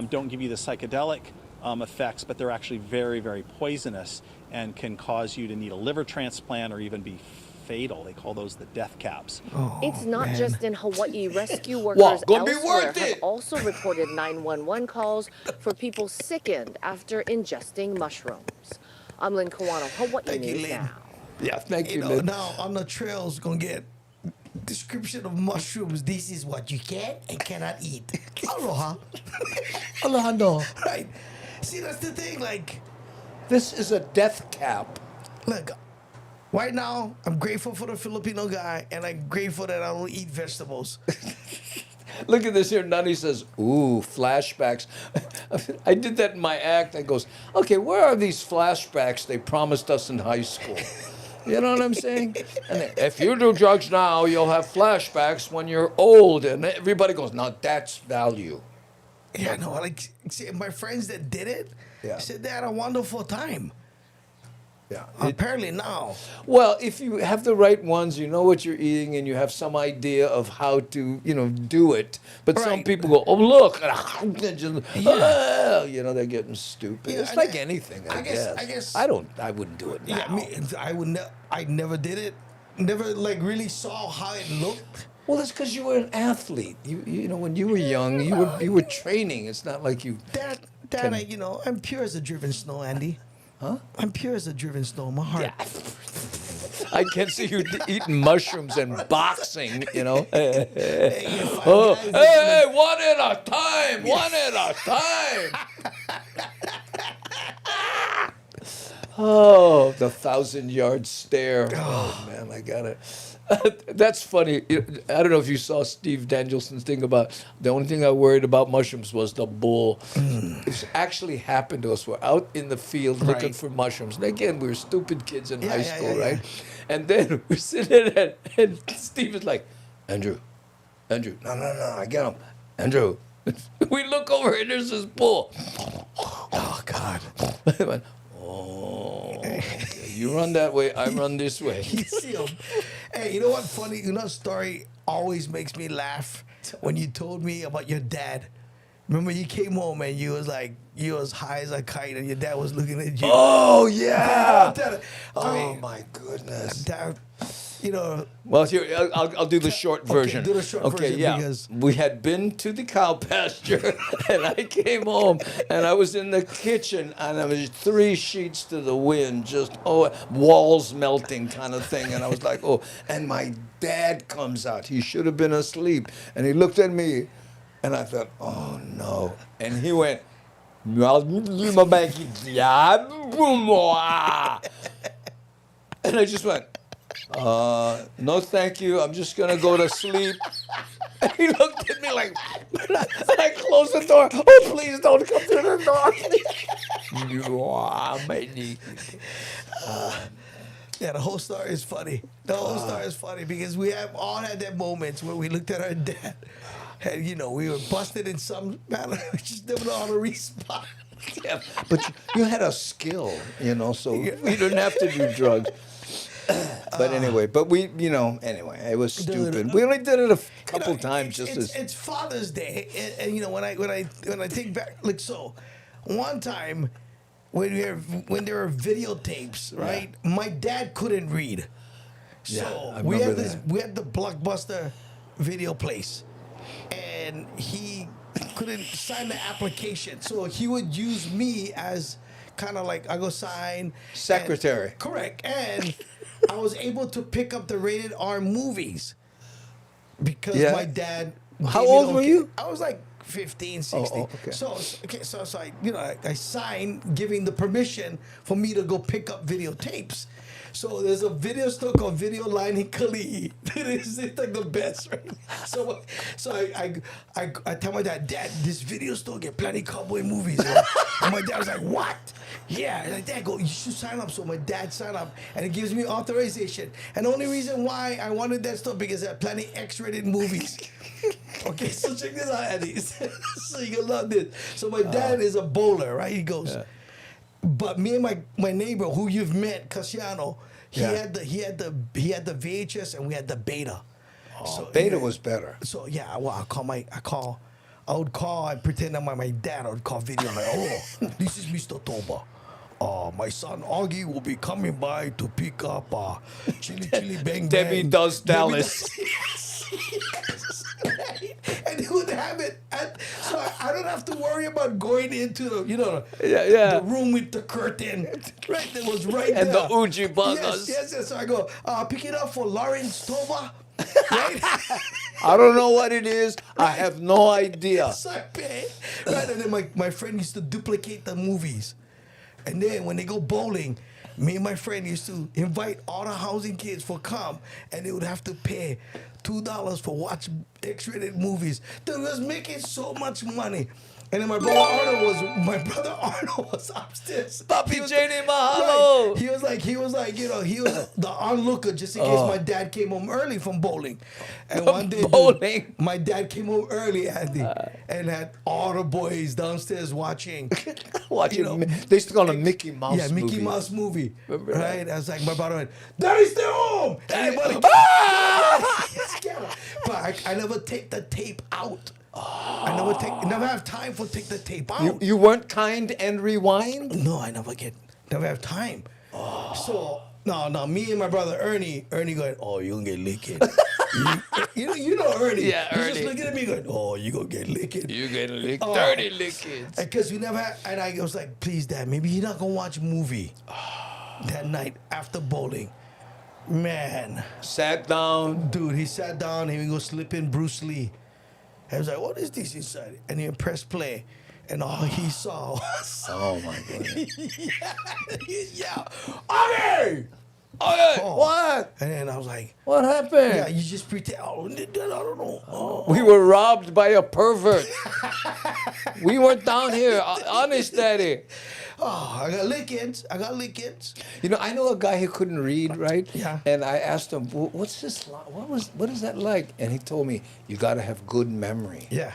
Speaker 13: don't give you the psychedelic effects, but they're actually very, very poisonous and can cause you to need a liver transplant or even be fatal. They call those the death caps.
Speaker 12: It's not just in Hawaii. Rescue
Speaker 2: Well,
Speaker 12: workers
Speaker 2: gonna be
Speaker 12: elsewhere
Speaker 2: worth
Speaker 12: have
Speaker 2: it.
Speaker 12: also reported 911 calls for people sickened after ingesting mushrooms. I'm Lynn Kawano, Hawaii
Speaker 3: Thank you,
Speaker 12: News
Speaker 3: Lynn.
Speaker 12: Now.
Speaker 2: Yeah, thank you,
Speaker 3: You know,
Speaker 2: Lynn.
Speaker 3: now on the trails, gonna get description of mushrooms. This is what you can and cannot eat. Aloha. Aloha no. Right. See, that's the thing. Like,
Speaker 2: This is a death cap.
Speaker 3: Look, right now, I'm grateful for the Filipino guy, and I'm grateful that I don't eat vegetables.
Speaker 2: Look at this here. Nani says, ooh, flashbacks. I did that in my act. I goes, okay, where are these flashbacks they promised us in high school? You know what I'm saying? And if you do drugs now, you'll have flashbacks when you're old. And everybody goes, now that's value.
Speaker 3: Yeah, no, like, see, my friends that did it said they had a wonderful time.
Speaker 2: Yeah.
Speaker 3: Apparently now.
Speaker 2: Well, if you have the right ones, you know what you're eating, and you have some idea of how to, do it. But some people go, oh, look. They're getting stupid.
Speaker 3: Yeah,
Speaker 2: it's like anything, I guess.
Speaker 3: I guess.
Speaker 2: I wouldn't do it now.
Speaker 3: Yeah, I never did it. Never, like, really saw how it looked.
Speaker 2: Well, that's because you were an athlete. You know, when you were young, you were training. It's not like you.
Speaker 3: Dad, I'm pure as a driven snow, Andy.
Speaker 2: Huh?
Speaker 3: I'm pure as a driven snow. My heart.
Speaker 2: Yeah. I can see you eating mushrooms and boxing. Hey, one at a time. One at a time. Oh, the 1,000-yard stare. Oh man, I got it. That's funny. I don't know if you saw Steve Danielson's thing about the only thing I worried about mushrooms was the bull. It's actually happened to us. We're out in the field looking for mushrooms. And again, we were stupid kids in high school, right? And then we're sitting there, and Steve is like, Andrew, no, I get him. Andrew. We look over, and there's this bull. Oh, God. I went, okay. You run that way, I run this way.
Speaker 3: You see him. Hey, you know what? Funny, story always makes me laugh when you told me about your dad. Remember, you came home and you was high as a kite, and your dad was looking at you.
Speaker 2: Oh yeah! My goodness. Well, here I'll do the short version.
Speaker 3: Do the short version.
Speaker 2: Yeah.
Speaker 3: Because
Speaker 2: we had been to the cow pasture, and I came home, and I was in the kitchen, and I was 3 sheets to the wind, just walls melting kind of thing, and I was like, and my dad comes out. He should have been asleep, and he looked at me, and I thought, oh no, and he went. And I just went, no thank you, I'm just going to go to sleep. And he looked at me like, and I closed the door. Oh, please don't come through the door. You are my niece.
Speaker 3: Yeah, the whole story is funny. The whole story is funny because we have all had that moments where we looked at our dad and, we were busted in some manner. We just never know how to respond.
Speaker 2: Yeah, but you had a skill, so you didn't have to do drugs. But anyway, it was stupid. We only did it a couple times.
Speaker 3: It's Father's Day, and when I think back, like one time when there were videotapes, right? Yeah. My dad couldn't read, so we had the Blockbuster video place, and he couldn't sign the application, so he would use me as kind of like I go sign
Speaker 2: secretary.
Speaker 3: Correct, and I was able to pick up the rated R movies because my dad.
Speaker 2: How old were you?
Speaker 3: I was like 15, 16.
Speaker 2: Oh, okay.
Speaker 3: So I signed giving the permission for me to go pick up videotapes. So there's a video store called Video Line in Kalihi. It's like the best, right? So I tell my dad, this video store get plenty cowboy movies. Right? And my dad was like, what? Yeah. And like, Dad, you should sign up. So my dad signed up, and it gives me authorization. And the only reason why I wanted that store because it had plenty X-rated movies. Okay, so check this out, Eddie. So you're gonna love this. So my dad is a bowler, right? He goes. Yeah. But me and my neighbor, who you've met, Casiano, he had the VHS and we had the Beta.
Speaker 2: Oh, so Beta was better.
Speaker 3: So I would call. I pretend I'm my dad. I would call video like, this is Mr. Toba. My son Augie will be coming by to pick up Chili Bang Bang.
Speaker 2: Debbie does Dallas.
Speaker 3: And he would have it so I don't have to worry about going into the room with the curtain. Right, that was right
Speaker 2: and
Speaker 3: there.
Speaker 2: And the Uji Buggers.
Speaker 3: Yes. So I go, pick it up for Lawrence Toba. Right?
Speaker 2: I don't know what it is. Right. I have no idea.
Speaker 3: So I pay. Right, and then my friend used to duplicate the movies. And then when they go bowling, me and my friend used to invite all the housing kids for come, and they would have to pay $2 for watch X-rated movies. Dude, was making so much money. And then my brother Arnold was upstairs.
Speaker 2: Papi Jenny Mahalo.
Speaker 3: Right. He was like, he was the onlooker just in case my dad came home early from bowling. And one day, dude, my dad came home early, Andy, and had all the boys downstairs watching.
Speaker 2: They used to call him Mickey Mouse.
Speaker 3: Yeah, Mickey
Speaker 2: movie.
Speaker 3: Mouse movie.
Speaker 2: Remember
Speaker 3: right?
Speaker 2: that?
Speaker 3: I was like, my brother went, Daddy's still home. Everybody, but I never take the tape out. I never have time for take the tape out.
Speaker 2: You weren't kind and rewind?
Speaker 3: No, I never have time. So no, me and my brother Ernie going, oh, you gonna get licked. you know Ernie.
Speaker 2: Yeah,
Speaker 3: He's
Speaker 2: Ernie.
Speaker 3: just looking at me going, oh, you gonna get licked.
Speaker 2: You get licked, dirty licked.
Speaker 3: Because we never had, and I was like, please, Dad, maybe you're not gonna watch a movie that night after bowling. Man.
Speaker 2: Sat down.
Speaker 3: Dude, he sat down and he go slip in Bruce Lee. I was like, what is this inside? And he pressed play, and all he saw was...
Speaker 2: Oh, my goodness.
Speaker 3: yeah. Augie!
Speaker 2: What?
Speaker 3: And then I was like...
Speaker 2: What happened?
Speaker 3: Yeah, you just pretend... Oh, I don't know. Oh.
Speaker 2: We were robbed by a pervert. We weren't down here. Honest, Daddy.
Speaker 3: Oh, I got lickings.
Speaker 2: You know, I know a guy who couldn't read, right?
Speaker 3: Yeah.
Speaker 2: And I asked him, what's this? What is that like? And he told me, you got to have good memory.
Speaker 3: Yeah.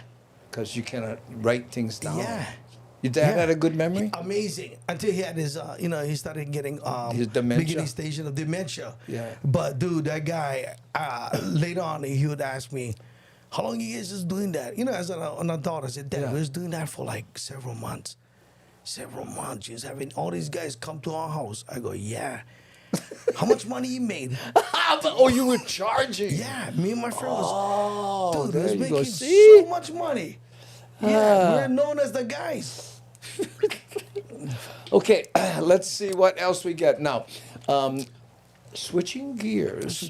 Speaker 2: Because you cannot write things down.
Speaker 3: Yeah.
Speaker 2: Your dad had a good memory?
Speaker 3: Amazing. Until he had his, he started getting
Speaker 2: his dementia.
Speaker 3: Beginning stage of dementia.
Speaker 2: Yeah.
Speaker 3: But dude, that guy, later on, he would ask me, how long you guys just doing that? You know, as an adult, I said, Dad, we was doing that for like several months. Just having all these guys come to our house. I go, yeah. How much money you made?
Speaker 2: Oh, you were charging.
Speaker 3: Yeah, me and my friend was, dude, we was making so much money. Yeah, we're known as the guys.
Speaker 2: Okay, let's see what else we get now. Switching gears.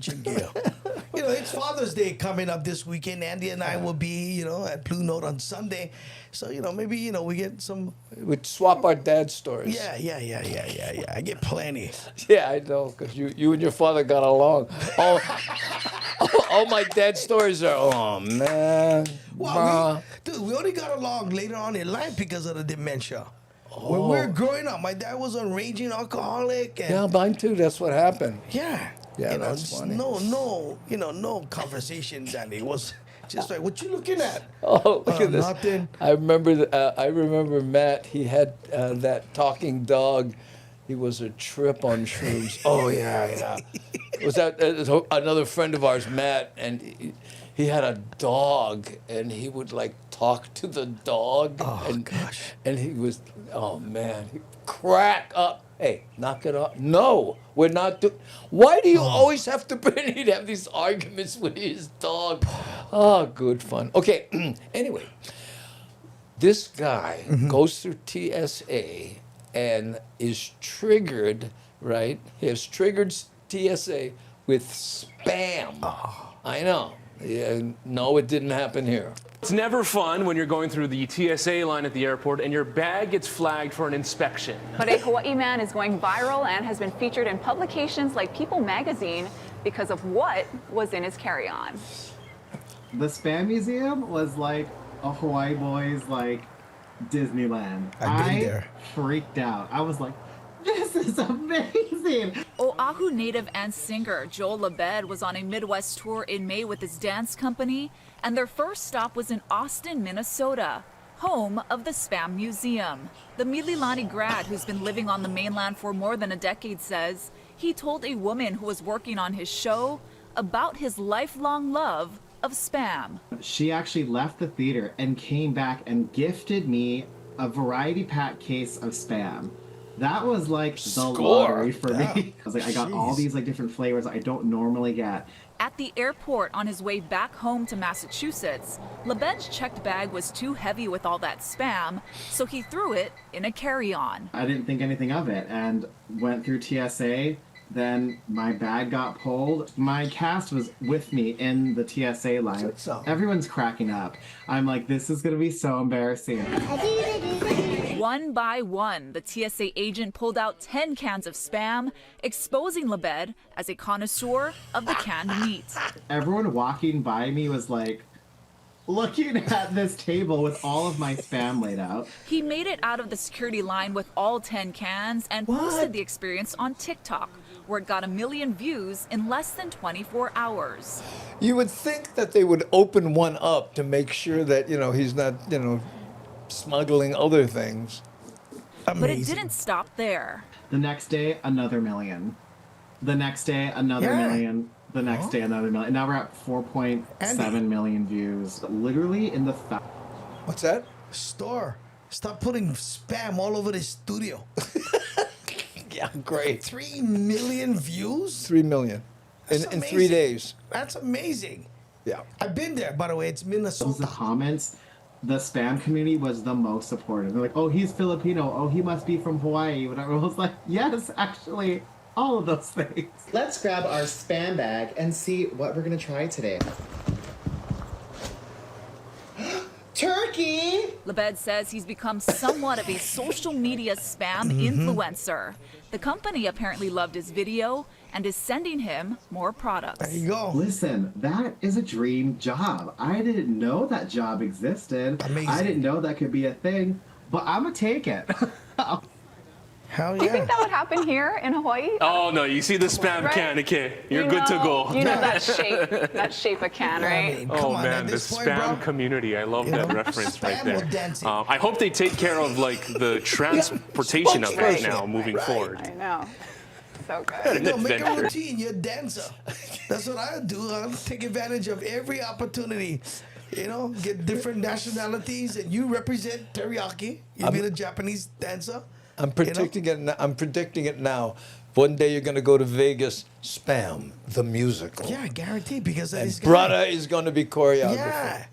Speaker 3: You know, it's Father's Day coming up this weekend. Andy and I will be, at Blue Note on Sunday. So, maybe, we get some...
Speaker 2: We'd swap our dad stories.
Speaker 3: Yeah. I get plenty.
Speaker 2: Yeah, I know, because you and your father got along. All my dad stories are, oh, man.
Speaker 3: Well, we only got along later on in life because of the dementia. When we were growing up, my dad was a raging alcoholic. And
Speaker 2: yeah, mine too. That's what happened.
Speaker 3: Yeah.
Speaker 2: Yeah, that's funny.
Speaker 3: No conversations, and it was just like, what you looking at?
Speaker 2: Oh, look at this.
Speaker 3: Nothing.
Speaker 2: I remember Matt. He had that talking dog. He was a trip on shrooms. Oh yeah. Was that another friend of ours, Matt, and he had a dog, and he would like talk to the dog.
Speaker 3: Oh gosh.
Speaker 2: And he was, oh man, he'd crack up. Hey, knock it off. No, we're not doing. Why do you always have to he'd have these arguments with his dog? Oh, good fun. Okay, anyway, this guy goes through TSA and is triggered, right? He has triggered TSA with spam. Oh. I know. Yeah, no, it didn't happen here.
Speaker 15: It's never fun when you're going through the TSA line at the airport and your bag gets flagged for an inspection.
Speaker 16: But a Hawaii man is going viral and has been featured in publications like People magazine because of what was in his carry-on.
Speaker 17: The Spam Museum was like a Hawaii boy's Disneyland.
Speaker 3: I've been there.
Speaker 17: Freaked out. I was like, this is amazing.
Speaker 18: Oahu native and singer Joel Labed was on a Midwest tour in May with his dance company, and their first stop was in Austin, Minnesota, home of the Spam Museum. The Mililani grad, who's been living on the mainland for more than a decade, says he told a woman who was working on his show about his lifelong love of Spam.
Speaker 17: She actually left the theater and came back and gifted me a variety pack case of Spam. That was like the lottery for me. I was like, I got all these different flavors I don't normally get.
Speaker 18: At the airport on his way back home to Massachusetts, Labed's checked bag was too heavy with all that Spam, so he threw it in a carry-on.
Speaker 17: I didn't think anything of it and went through TSA. Then my bag got pulled. My cast was with me in the TSA line. Everyone's cracking up. I'm like, this is going to be so embarrassing.
Speaker 18: One by one, the TSA agent pulled out 10 cans of Spam, exposing Labed as a connoisseur of the canned meat.
Speaker 17: Everyone walking by me was like, looking at this table with all of my Spam laid out.
Speaker 18: He made it out of the security line with all 10 cans and posted the experience on TikTok, where it got 1 million views in less than 24 hours.
Speaker 2: You would think that they would open one up to make sure that, he's not, smuggling other things.
Speaker 18: But it didn't stop there.
Speaker 17: The next day, another million. The next day, another million. The next day, another million. Now we're at 4.7 million views. Literally in the...
Speaker 2: What's that?
Speaker 3: Store. Stop putting Spam all over the studio.
Speaker 2: Yeah, great.
Speaker 3: 3 million views?
Speaker 2: 3 million. In 3 days.
Speaker 3: That's amazing.
Speaker 2: Yeah.
Speaker 3: I've been there, by the way. It's Minnesota.
Speaker 17: The comments, the Spam community was the most supportive. They're like, oh, he's Filipino. Oh, he must be from Hawaii. Whatever. I was like, yes, actually, all of those things.
Speaker 19: Let's grab our Spam bag and see what we're going to try today. Turkey!
Speaker 18: Labed says he's become somewhat of a social media Spam influencer. The company apparently loved his video and is sending him more products.
Speaker 3: There you go.
Speaker 17: Listen, that is a dream job. I didn't know that job existed.
Speaker 3: Amazing.
Speaker 17: I didn't know that could be a thing, but I'm going to take it.
Speaker 3: Hell yeah.
Speaker 16: Do you think that would happen here in Hawaii?
Speaker 15: Oh, no, you see the Spam can, okay, you're good to go.
Speaker 16: You know that shape of can, right?
Speaker 3: I mean,
Speaker 15: Oh
Speaker 3: come on,
Speaker 15: man,
Speaker 3: at
Speaker 15: the
Speaker 3: this point,
Speaker 15: Spam
Speaker 3: bro,
Speaker 15: community, I love that reference right
Speaker 3: Spam
Speaker 15: there.
Speaker 3: will dance it.
Speaker 15: I hope they take care of the transportation of it now moving forward.
Speaker 16: I know. So
Speaker 15: An
Speaker 16: good.
Speaker 3: Make a
Speaker 15: adventure.
Speaker 3: routine. You're a dancer. That's what I do. I'll take advantage of every opportunity. Get different nationalities, and you represent teriyaki. You'll be the Japanese dancer.
Speaker 2: I'm predicting it. I'm predicting it now. One day you're going to go to Vegas. Spam the musical.
Speaker 3: Yeah, guaranteed, because
Speaker 2: And
Speaker 3: this guy.
Speaker 2: brother is going to be choreographer.
Speaker 3: Yeah.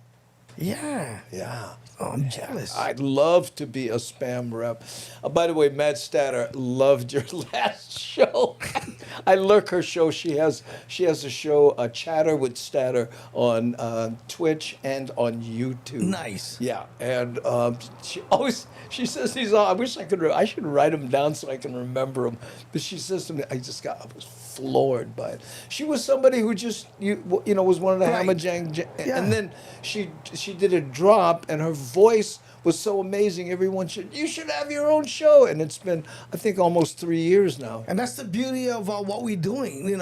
Speaker 3: Yeah.
Speaker 2: Yeah.
Speaker 3: Oh, I'm jealous.
Speaker 2: I'd love to be a Spam rep. By the way, Matt Statter loved your last show. I lurk her show. She has a show, a Chatter with Statter, on Twitch and on YouTube.
Speaker 3: Nice.
Speaker 2: Yeah, and she says these. I wish I should write them down so I can remember them. But she says to me, I was floored by it. She was somebody who just was one of the Hammer Jang, and then she did a drop, and her voice was so amazing. Everyone you should have your own show, and it's been, I think, almost 3 years now.
Speaker 3: And that's the beauty of what we're doing.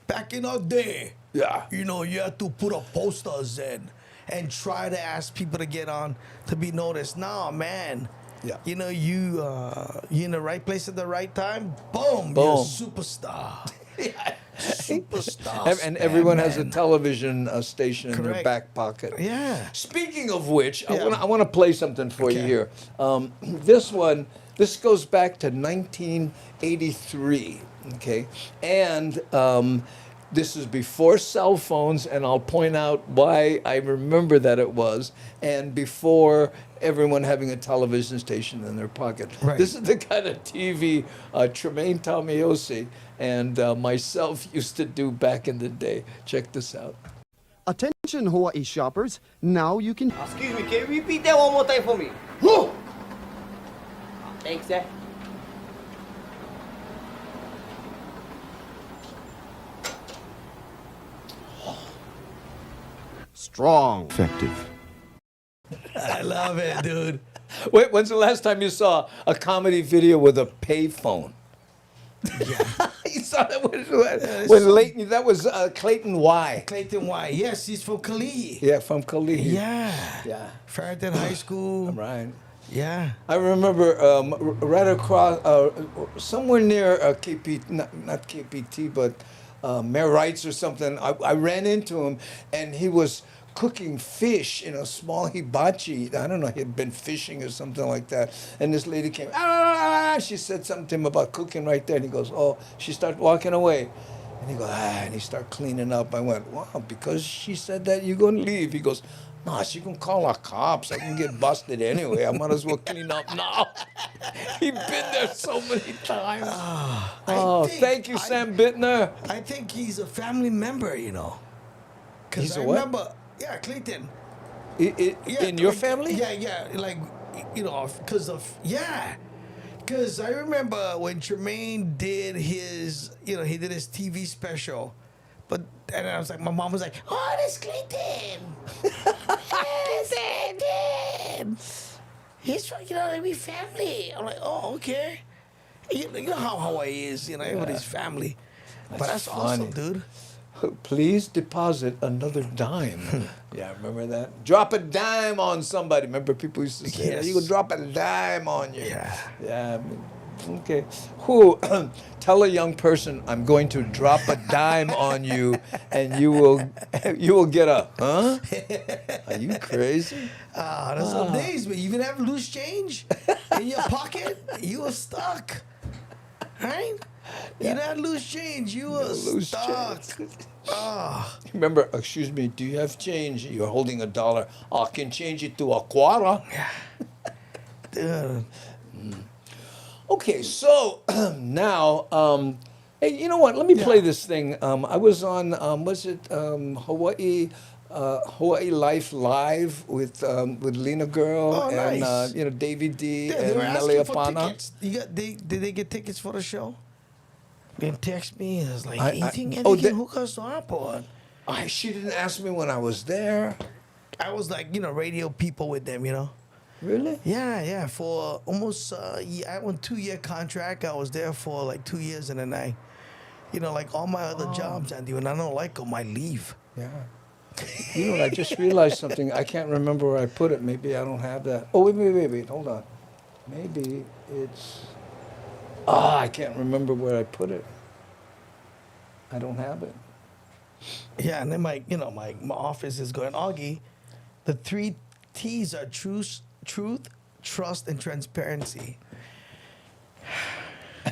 Speaker 3: Back in our day, you had to put up posters and try to ask people to get on to be noticed. Now, man.
Speaker 2: Yeah.
Speaker 3: You in the right place at the right time. Boom. You're a superstar. Superstar.
Speaker 2: And everyone has a television station in their
Speaker 3: Correct.
Speaker 2: back pocket.
Speaker 3: Yeah.
Speaker 2: Speaking of which, I want to play something for you here. This goes back to 1983. Okay, and this is before cell phones, and I'll point out why I remember that it was, and before everyone having a television station in their pocket.
Speaker 3: Right.
Speaker 2: This is the kind of TV Tremaine Tamiosi and myself used to do back in the day. Check this out.
Speaker 20: Attention Hawaii shoppers, now you can...
Speaker 21: Excuse me, can you repeat that one more time for me? Whoa! Thanks, sir.
Speaker 20: Strong. Effective.
Speaker 3: I love it, dude.
Speaker 2: Wait, when's the last time you saw a comedy video with a payphone?
Speaker 3: Yeah.
Speaker 2: You saw that when that was Clayton Y.
Speaker 3: Clayton Y. Yes, he's from Kalihi.
Speaker 2: Yeah, from Kalihi.
Speaker 3: Yeah. Farrington High School.
Speaker 2: Right.
Speaker 3: Yeah.
Speaker 2: I remember right across, somewhere near KP, not KPT, but Mayor Wright's or something. I ran into him, and he was cooking fish in a small hibachi. I don't know, he had been fishing or something like that. And this lady came, she said something to him about cooking right there. And he goes, oh, she started walking away. And he goes, and he started cleaning up. I went, wow, because she said that, you're going to leave. He goes, no, she can call our cops. I can get busted anyway. I might as well clean up now. He's been there so many times. Thank you, Sam Bittner.
Speaker 3: I think he's a family member, Because
Speaker 2: He's
Speaker 3: I
Speaker 2: a what?
Speaker 3: remember, Clayton.
Speaker 2: In your family?
Speaker 3: Yeah. Like, Because I remember when Tremaine did his, he did his TV special. And I was like, my mom was like, oh, that's Clinton. Yes, Clinton. He's from, we family. I'm like, oh, okay. You know how Hawaii is, everybody's family. But that's awesome, dude.
Speaker 2: Please deposit another dime. Yeah, remember that? Drop a dime on somebody. Remember people used to say,
Speaker 3: Yes.
Speaker 2: you can drop a dime on you.
Speaker 3: Yeah.
Speaker 2: Yeah. Okay. Tell a young person, I'm going to drop a dime on you, and you will get a, huh? Are you crazy?
Speaker 3: Those old days, but you even have loose change in your pocket, you were stuck. Right? You didn't have loose change, you were stuck.
Speaker 2: Remember, excuse me, do you have change? You're holding $1. I can change it to a quarter.
Speaker 3: Dude.
Speaker 2: Okay, so now, hey, you know what? Let me play this thing. I was on, Hawaii Life Live with Lena Girl and
Speaker 3: nice.
Speaker 2: Davey D
Speaker 3: They
Speaker 2: and
Speaker 3: were
Speaker 2: Nelly
Speaker 3: asking for
Speaker 2: Apana.
Speaker 3: tickets. Did they get tickets for the show? They text me and was like, anything can hook us up on?
Speaker 2: She didn't ask me when I was there.
Speaker 3: I was like, radio people with them,
Speaker 2: Really?
Speaker 3: Yeah. For almost, I went 2-year contract. I was there for like 2 years, and then I, like all my other jobs, Andy, when I don't like them, I leave.
Speaker 2: Yeah. I just realized something. I can't remember where I put it. Maybe I don't have that. Oh, wait. Hold on. Maybe it's... I can't remember where I put it. I don't have it.
Speaker 3: Yeah, and then my office is going, Augie, the 3 T's are truth, trust, and transparency.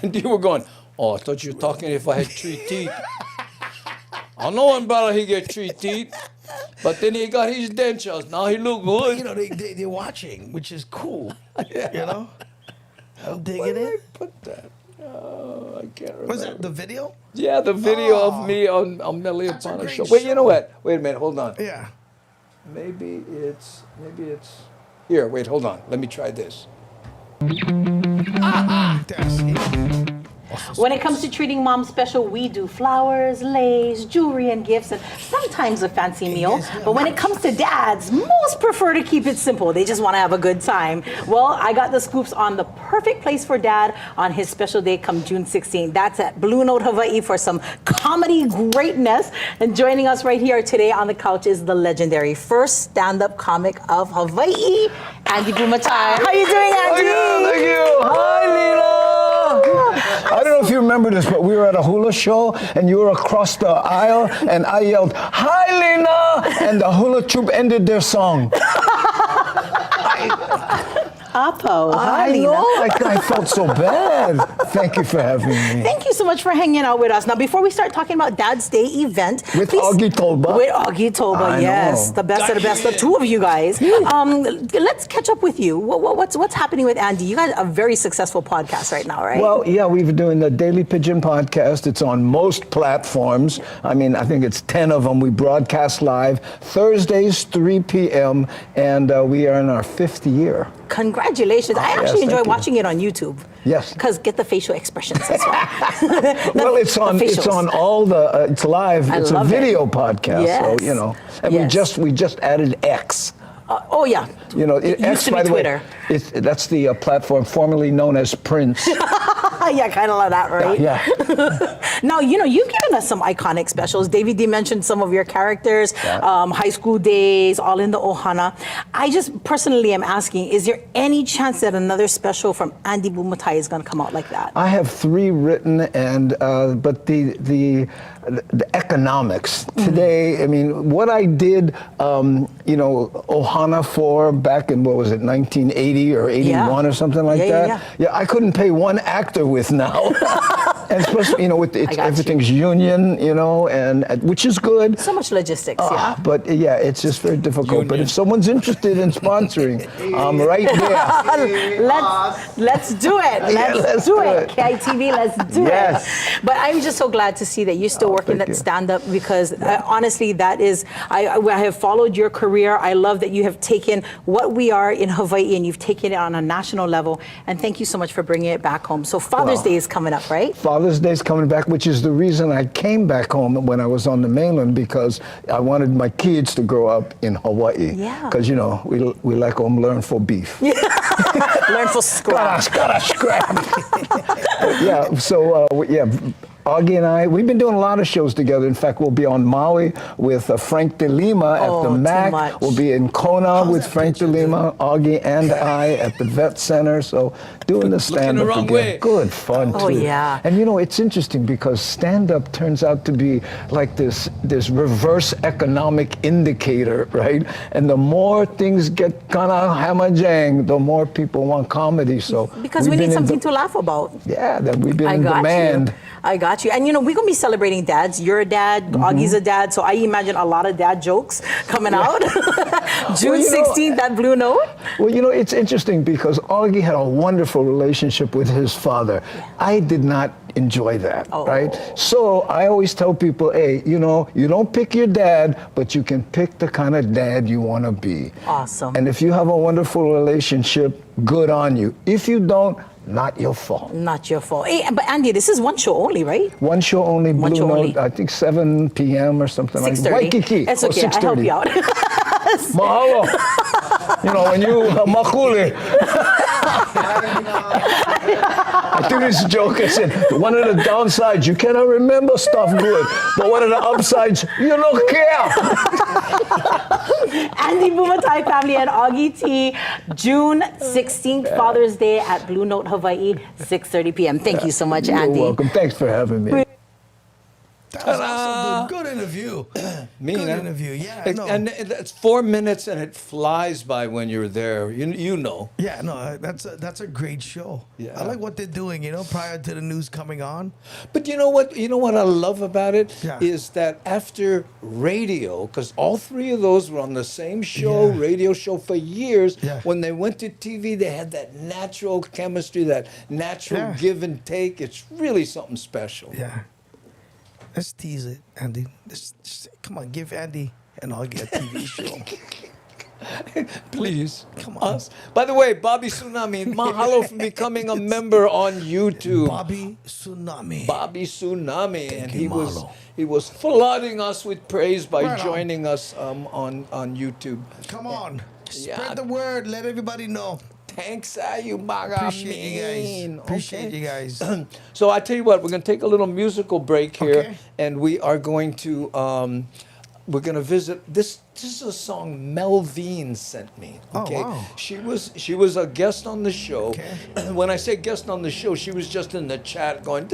Speaker 2: And you were going, I thought you were talking if I had 3 teeth. I know one brother, he get 3 teeth. But then he got his dentures. Now he look good.
Speaker 3: They're watching, which is cool.
Speaker 2: Yeah.
Speaker 3: I'm digging
Speaker 2: Where did
Speaker 3: it.
Speaker 2: I put that? I can't remember.
Speaker 3: Was that the video?
Speaker 2: Yeah, the video of me on Nelly Apana's show. Wait, you know what? Wait a minute, hold on.
Speaker 3: Yeah.
Speaker 2: Maybe it's here. Wait, hold on. Let me try this.
Speaker 1: When it comes to treating mom special, we do flowers, lace, jewelry, and gifts, and sometimes a fancy meal. But when it comes to dads, most prefer to keep it simple. They just want to have a good time. Well, I got the scoops on the perfect place for dad on his special day come June 16th. That's at Blue Note Hawaii for some comedy greatness. And joining us right here today on the couch is the legendary first stand-up comic of Hawaii, Andy Bumatai. How you doing, Andy?
Speaker 22: Thank you. Hi, Lena. I don't know if you remember this, but we were at a hula show, and you were across the aisle, and I yelled, "Hi, Lena!" and the hula troupe ended their song.
Speaker 1: Apo.
Speaker 22: I know. I felt so bad. Thank you for having me.
Speaker 1: Thank you so much for hanging out with us. Now, before we start talking about Dad's Day event,
Speaker 22: with Augie Toba.
Speaker 1: With Augie Toba, yes, the best of the best, the two of you guys. Let's catch up with you. What's happening with Andy? You guys have a very successful podcast right now, right?
Speaker 22: Well, yeah, we've been doing the Daily Pidgin Podcast. It's on most platforms. I think it's 10 of them. We broadcast live Thursdays, 3 p.m., and we are in our 5th year.
Speaker 1: Congratulations. I actually enjoy watching it on YouTube.
Speaker 22: Yes.
Speaker 1: Because get the facial expressions as well.
Speaker 22: Well, it's on all the, it's live. It's a video podcast.
Speaker 1: Yes.
Speaker 22: So, and we just added X.
Speaker 1: Oh, yeah.
Speaker 22: It
Speaker 1: used to be Twitter.
Speaker 22: That's the platform formerly known as Prince.
Speaker 1: Yeah, kind of like that, right?
Speaker 22: Yeah.
Speaker 1: Now, you've given us some iconic specials. David D mentioned some of your characters, high school days, all in the Ohana. I just personally am asking, is there any chance that another special from Andy Bumatai is going to come out like that?
Speaker 22: I have 3 written, and but the economics today. What I did, Ohana for back in 1980 or 81 or something like that. Yeah, I couldn't pay one actor with now. And especially, you know, with everything's union, you know, and which is good.
Speaker 1: So much logistics, yeah.
Speaker 22: But yeah, it's just very difficult. But if someone's interested in sponsoring, I'm right there.
Speaker 1: Let's do it. Let's do it. KITV, let's do
Speaker 22: Yes.
Speaker 1: it. But I'm just so glad to see that you're still working that stand-up, because honestly, that is, I have followed your career. I love that you have taken what we are in Hawaii and you've taken it on a national level. And thank you so much for bringing it back home. So Father's Day is coming up, right?
Speaker 22: Father's Day is coming back, which is the reason I came back home when I was on the mainland, because I wanted my kids to grow up in Hawaii.
Speaker 1: Yeah.
Speaker 22: Because, you know, we like them learn for beef.
Speaker 1: Learn for scrap.
Speaker 22: Gotta scrap. Yeah, so, Augie and I, we've been doing a lot of shows together. In fact, we'll be on Maui with Frank De Lima at the MAC. We'll be in Kona with Frank De Lima, Augie and I at the Vet Center. So doing the stand-up again.
Speaker 2: Way.
Speaker 22: Good fun, too.
Speaker 1: Oh, yeah.
Speaker 22: And you know, it's interesting because stand-up turns out to be like this reverse economic indicator, right? And the more things get kind of hammer-jang, the more people want comedy. So
Speaker 1: because we need something to laugh about.
Speaker 22: Yeah, that we've been in demand.
Speaker 1: I got you. And you know, we're going to be celebrating dads. You're a dad, Augie's a dad, so I imagine a lot of dad jokes coming out. June 16th, that Blue Note.
Speaker 22: Well, you know, it's interesting because Augie had a wonderful relationship with his father. I did not enjoy that, right? So I always tell people, hey, you know, you don't pick your dad, but you can pick the kind of dad you want to be.
Speaker 1: Awesome.
Speaker 22: And if you have a wonderful relationship, good on you. If you don't, not your fault.
Speaker 1: Not your fault. Hey, but Andy, this is one show only, right?
Speaker 22: One show only,
Speaker 1: One
Speaker 22: Blue
Speaker 1: show
Speaker 22: Note,
Speaker 1: only.
Speaker 22: I think 7 p.m. or something like that.
Speaker 1: 6:30.
Speaker 22: Waikiki.
Speaker 1: It's okay, I help you out.
Speaker 22: Mahalo. You know, when you, makule. I think this joke, I said, one of the downsides, you cannot remember stuff good, but one of the upsides, you don't care.
Speaker 1: Andy Bumatai family and Augie T, June 16th, Father's Day at Blue Note, Hawaii, 6:30 p.m. Thank you so much, Andy.
Speaker 22: You're welcome. Thanks for having me.
Speaker 3: That was awesome, dude. Good interview. Good interview. Yeah, no.
Speaker 2: And it's 4 minutes, and it flies by when you're there. You know.
Speaker 3: Yeah, no, that's a great show.
Speaker 2: Yeah.
Speaker 3: I like what they're doing, you know, prior to the news coming on.
Speaker 2: But you know what? You know what I love about it is
Speaker 3: Yeah.
Speaker 2: that after radio, because all three of those were on the same show, radio show for years.
Speaker 3: Yeah.
Speaker 2: When they went to TV, they had that natural chemistry, that natural give and take. It's really something special.
Speaker 3: Yeah. Let's tease it, Andy. Just, come on, give Andy and Augie a TV show.
Speaker 2: Please. Come on. By the way, Bobby Tsunami, mahalo for becoming a member on YouTube.
Speaker 3: Bobby Tsunami.
Speaker 2: Bobby Tsunami.
Speaker 3: Thank
Speaker 2: And
Speaker 3: you,
Speaker 2: he was flooding us with praise by
Speaker 3: Right on.
Speaker 2: joining us on YouTube.
Speaker 3: Come on.
Speaker 2: Yeah.
Speaker 3: Spread the word. Let everybody know.
Speaker 2: Thanks, you baga.
Speaker 3: Appreciate you guys. Appreciate you guys.
Speaker 2: So I tell you what, we're going to take a little musical break here,
Speaker 3: Okay.
Speaker 2: and we are going to we're going to visit this. This is a song Melvine sent me.
Speaker 3: Oh,
Speaker 2: Okay,
Speaker 3: wow.
Speaker 2: she was a guest on the show. When I say guest on the show, she was just in the chat going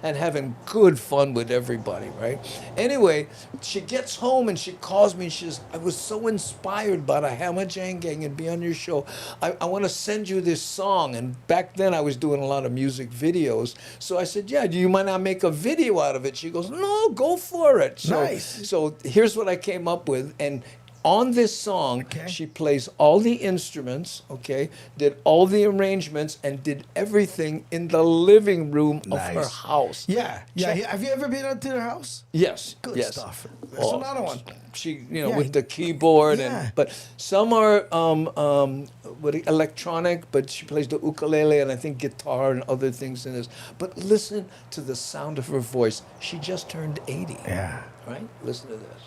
Speaker 2: and having good fun with everybody, right? Anyway, she gets home and she calls me and she says, I was so inspired by the Hammer Jang Gang and be on your show. I want to send you this song. And back then I was doing a lot of music videos. So I said, yeah, do you mind I make a video out of it? She goes, no, go for it. So,
Speaker 3: Nice.
Speaker 2: So here's what I came up with. And on this song, she plays all the instruments, okay, did all the arrangements, and did everything in the living room of her
Speaker 3: Nice.
Speaker 2: house.
Speaker 3: Yeah. Have you ever been out to their house?
Speaker 2: Yes.
Speaker 3: Good
Speaker 2: yes.
Speaker 3: stuff. That's another one.
Speaker 2: She,
Speaker 3: Yeah.
Speaker 2: with the keyboard,
Speaker 3: Yeah.
Speaker 2: and but some are electronic, but she plays the ukulele and I think guitar and other things in this. But listen to the sound of her voice. She just turned 80.
Speaker 3: Yeah.
Speaker 2: Right? Listen to this.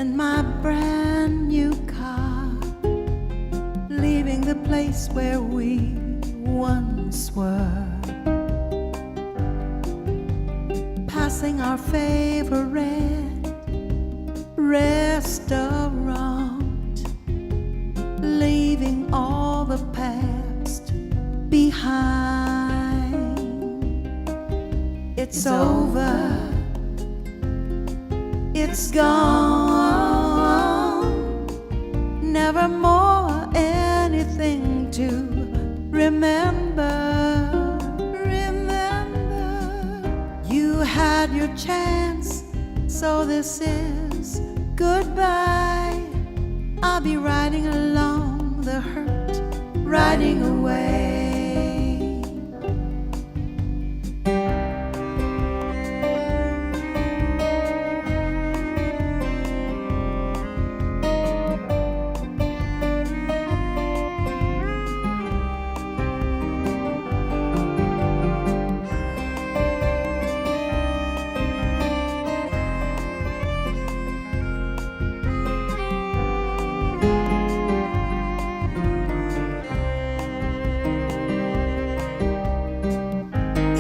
Speaker 4: in my brand new car, leaving the place where we once were, passing our favorite restaurant, leaving all the past behind. It's over, it's gone, never more anything to remember. Remember, you had your chance, so this is goodbye. I'll be riding along the hurt, riding away.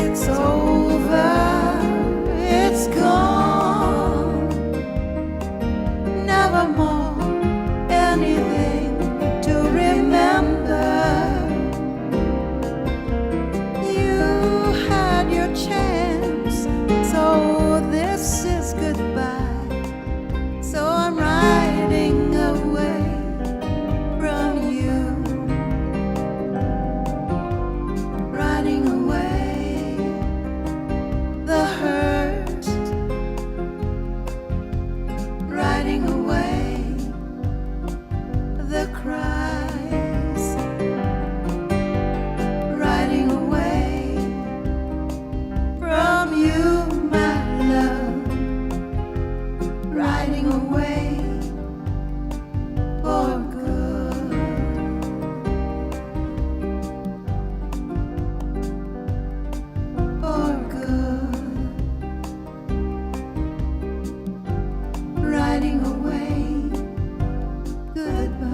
Speaker 4: It's over, it's gone, never more anything to remember. You had your chance, so this is goodbye. So I'm riding away from you, riding away. The hurt, riding away the cries, riding away from you, my love, riding away for good. For good. Riding away, goodbye.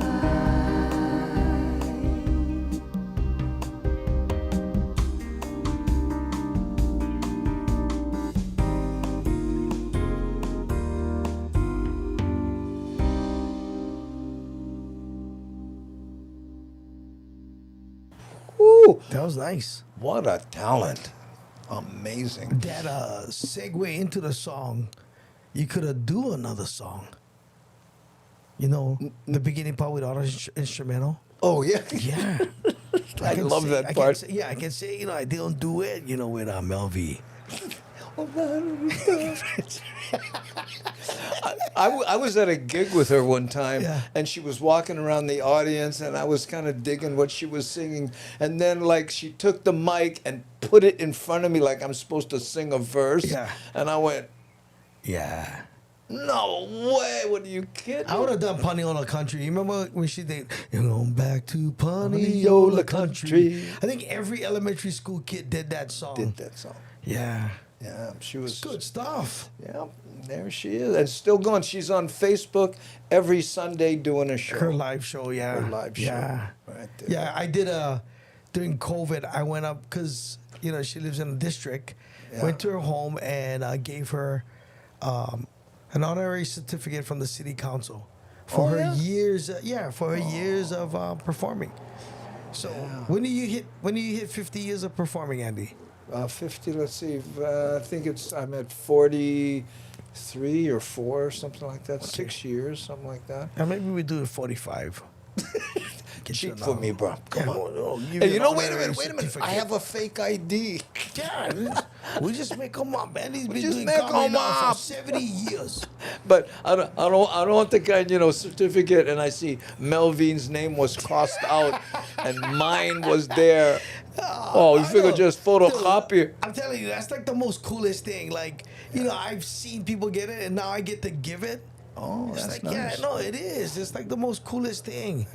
Speaker 2: Woo!
Speaker 3: That was nice.
Speaker 2: What a talent. Amazing.
Speaker 3: That segue into the song, you could have do another song. You know, the beginning part with auto instrumental.
Speaker 2: Oh, yeah.
Speaker 3: Yeah.
Speaker 2: I
Speaker 3: can
Speaker 2: love
Speaker 3: say-
Speaker 2: that
Speaker 3: I can
Speaker 2: part.
Speaker 3: say- yeah, I can say, I didn't do it, with Mel V.
Speaker 2: I was at a gig with her one time, and she was walking around the audience, and I was kind of digging what she was singing. And then, like, she took the mic and put it in front of me like I'm supposed to sing a verse.
Speaker 3: Yeah.
Speaker 2: And I went,
Speaker 3: Yeah.
Speaker 2: no way, what are you kidding?
Speaker 3: I would have done Paniola Country. You remember when she did, "You're going back to Paniola Country"? I think every elementary school kid did that song.
Speaker 2: Did that song.
Speaker 3: Yeah.
Speaker 2: Yeah, she was...
Speaker 3: It's good stuff.
Speaker 2: Yeah, there she is. And still going. She's on Facebook every Sunday doing a show.
Speaker 3: Her live show, yeah.
Speaker 2: Her live show.
Speaker 3: Yeah.
Speaker 2: Right there.
Speaker 3: Yeah, I did during COVID, I went up because, she lives in a district.
Speaker 2: Yeah.
Speaker 3: Went to her home and gave her an honorary certificate from the city council for her years. For her years of performing. So when do you hit 50 years of performing, Andy?
Speaker 2: 50, let's see. I think I'm at 43 or 4 or something like that. 6 years, something like that.
Speaker 3: Maybe we do it 45.
Speaker 2: Cheat for me, bro. Come on.
Speaker 3: give
Speaker 2: Hey,
Speaker 3: you
Speaker 2: you know,
Speaker 3: an
Speaker 2: wait a
Speaker 3: honorary
Speaker 2: minute. I
Speaker 3: certificate.
Speaker 2: have a fake ID.
Speaker 3: Yeah, we just make them up, man. He's been
Speaker 2: just
Speaker 3: doing
Speaker 2: make
Speaker 3: comedy
Speaker 2: 'em
Speaker 3: now
Speaker 2: up.
Speaker 3: for 70 years.
Speaker 2: But I don't want the kind, certificate, and I see Melvin's name was crossed out, and mine was there. Oh, you figure just photocopy it.
Speaker 3: I'm telling you, that's like the most coolest thing. Like, I've seen people get it, and now I get to give it.
Speaker 2: Oh,
Speaker 3: It's
Speaker 2: that's
Speaker 3: like,
Speaker 2: nice.
Speaker 3: yeah, no, it is. It's like the most coolest thing.